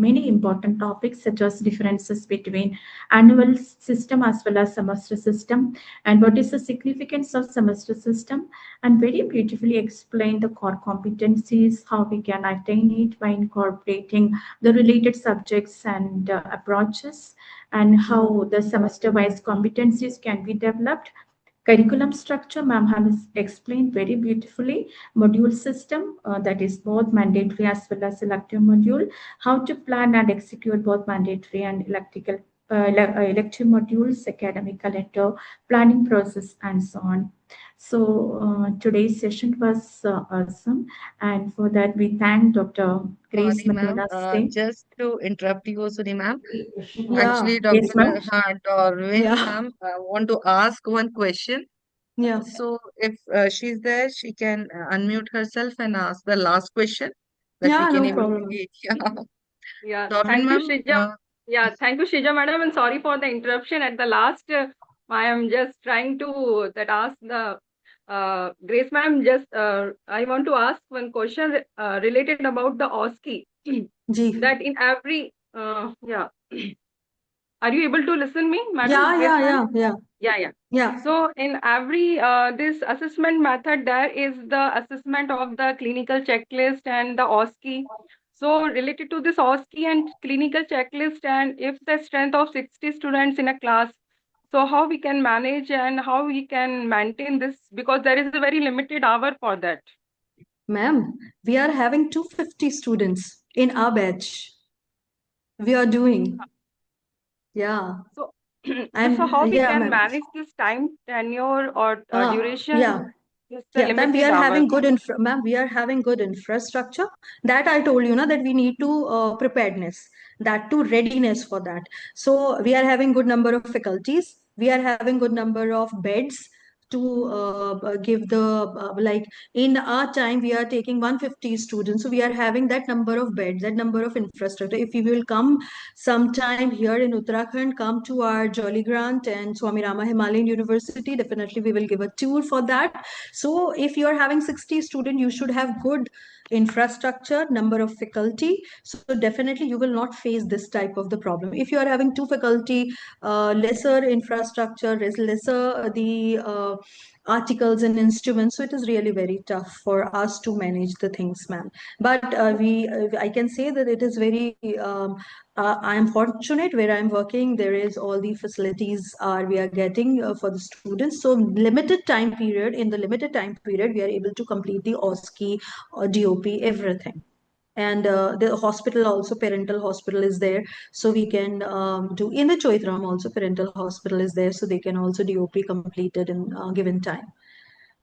many important topics such as differences between annual system as well as semester system, and what is the significance of semester system, and very beautifully explained the core competencies, how we can attain it by incorporating the related subjects and approaches, and how the semester-wise competencies can be developed. Curriculum structure, ma'am has explained very beautifully. Module system, that is both mandatory as well as elective module. How to plan and execute both mandatory and elective modules, academic calendar, planning process, and so on. So today's session was awesome, and for that we thank Dr. Grace Sorry, ma'am. Madonna Singh. Just to interrupt you, Suni ma'am. Yeah. Actually, Yes, ma'am. Dr. Dorwin Yeah. ma'am, want to ask one question. Yeah. So if she's there, she can unmute herself and ask the last question that Yeah, we can no able to problem. get. Yeah. Yeah, Dorwin thank you, ma'am. Shrija. Yeah, thank you, Shrija madam, and sorry for the interruption at the last. I am just trying to that ask the Grace ma'am, just I want to ask one question related about the OSCE. Ji. That in every yeah. Are you able to listen me, madam? Yeah, Grace yeah, ma'am? yeah, yeah. Yeah, yeah. Yeah. So in every this assessment method, there is the assessment of the clinical checklist and the OSCE. So related to this OSCE and clinical checklist, and if the strength of 60 students in a class, so how we can manage and how we can maintain this, because there is a very limited hour for that. Ma'am, we are having 250 students in our batch. We are doing. Yeah. So, And so how we yeah, can ma'am. manage this time tenure or duration? Yeah. Just the Yeah, ma'am, we limited are hours. having ma'am, we are having good infrastructure. That I told you, that we need to preparedness, that to readiness for that. So we are having good number of faculties. We are having good number of beds to give the like in our time we are taking 150 students, so we are having that number of beds, that number of infrastructure. If you will come sometime here in Uttarakhand, come to our Jolly Grant and Swami Rama Himalayan University, definitely we will give a tour for that. So if you are having 60 students, you should have good infrastructure, number of faculty, so definitely you will not face this type of the problem. If you are having two faculty, lesser infrastructure, lesser the articles and instruments, so it is really very tough for us to manage the things, ma'am. But I can say that it is very I am fortunate where I'm working. There is all the facilities we are getting for the students. So limited time period, in the limited time period, we are able to complete the OSCE or DOP, everything. And the hospital also, parental hospital is there, so we can do in the Choitram also parental hospital is there, so they can also DOP completed in given time.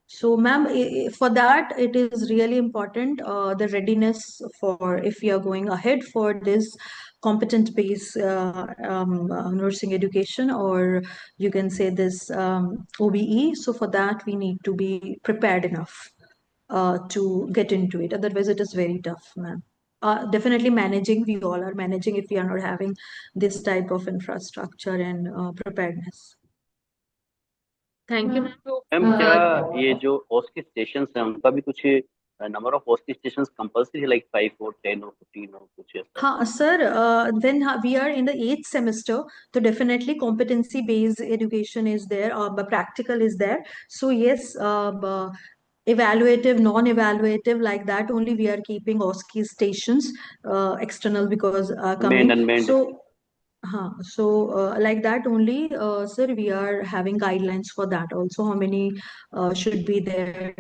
So, ma'am, for that, it is really important the readiness for if we are going ahead for this competent based nursing education, or you can say this OBE. So, for that, we need to be prepared enough to get into it. Otherwise, it is very tough, ma'am. Definitely managing, we all are managing if we are not having this type of infrastructure and preparedness. Thank you. Ma'am क्या ये जो OSCE stations हैं उनका भी कुछ number of OSCE stations compulsory है, like 5 or 10 or 15 or कुछ ऐसा? हाँ sir, when we are in the 8th semester, so definitely competency based education is there, but practical is there. So yes, evaluative, non-evaluative, like that only we are keeping OSCE stations external, because coming. Unmanned. So like that only, sir, we are having guidelines for that also. How many should be there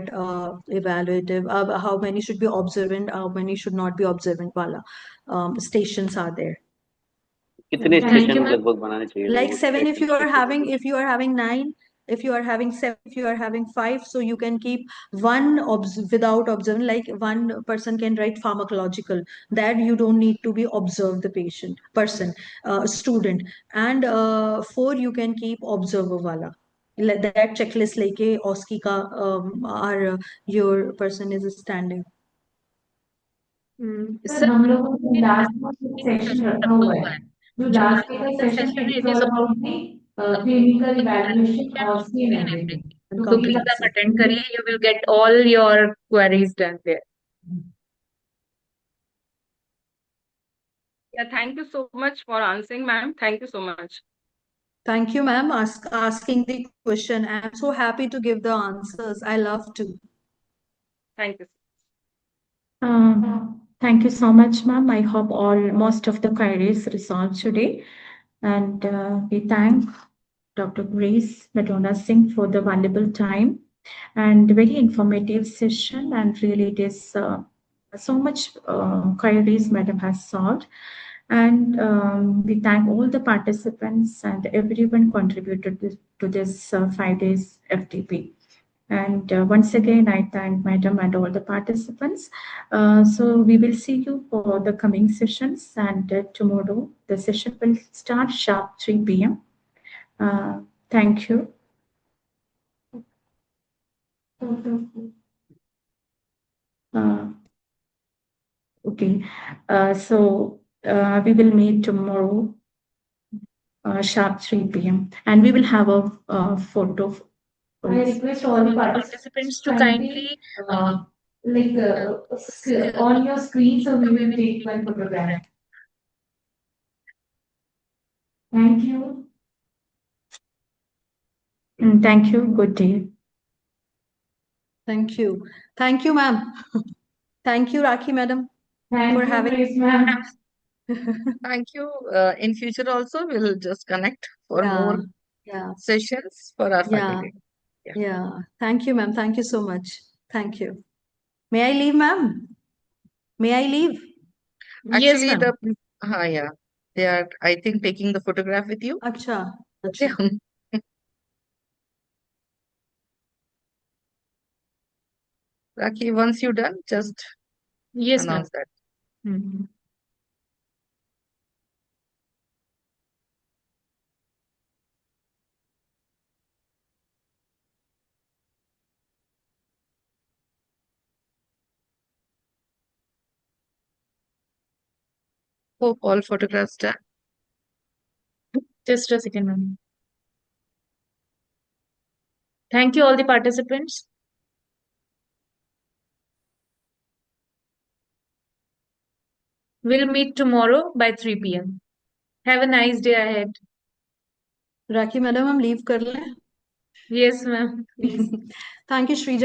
evaluative, how many should be observant, how many should not be observant wala stations are there. कितने station लगभग बनाने चाहिए? Like 7 if you are having, if you are having 9, if you are having 7, if you are having 5, so you can keep one without observing, like one person can write pharmacological, that you don't need to be observe the patient person student, and 4 you can keep observer wala, that checklist leke OSCE ka or your person is standing. Sir हम लोगों ने last में session रखा हुआ है, जो last का session है it is about the clinical evaluation और सी एंड एवरीथिंग. So please आप attend करिए, you will get all your queries done there. Yeah, thank you so much for answering, ma'am. Thank you so much. Thank you, ma'am, asking the question. I'm so happy to give the answers. I love to. Thank you. Thank you so much, ma'am. I hope most of the queries resolved today. And we thank Dr. Grace Madonna Singh for the valuable time and very informative session. And really, it is so much queries Madam has solved. And we thank all the participants and everyone contributed to this 5 days FDP. And once again, I thank Madam and all the participants. So we will see you for the coming sessions, and tomorrow the session will start sharp 3 p.m. Thank you. Okay, so we will meet tomorrow sharp 3 p.m. and we will have a photo I request all the participants to kindly on your screen, so we will take one photograph. Thank you. Thank you. Good day. Thank you. Thank you, ma'am. Thank you, Rakhi madam, Thank for you, having Grace ma'am. Thank you. In future also, we'll just connect for Yeah, more yeah, sessions for our yeah, faculty. Yeah. yeah. Thank you, ma'am. Thank you so much. Thank you. May I leave, ma'am? May I leave? Yes, Actually, ma'am. yeah, they are, I think, taking the photograph with you. Acha, Okay. acha. Rakhi, once you're done, just Yes, ma'am. announce that. Mhm. Hope all photographs done. Just a second, ma'am. Thank you, all the participants. We'll meet tomorrow by 3 p.m. Have a nice day ahead. Rakhi madam, हम leave कर लें? Yes, ma'am. Please. Thank you, Shrija.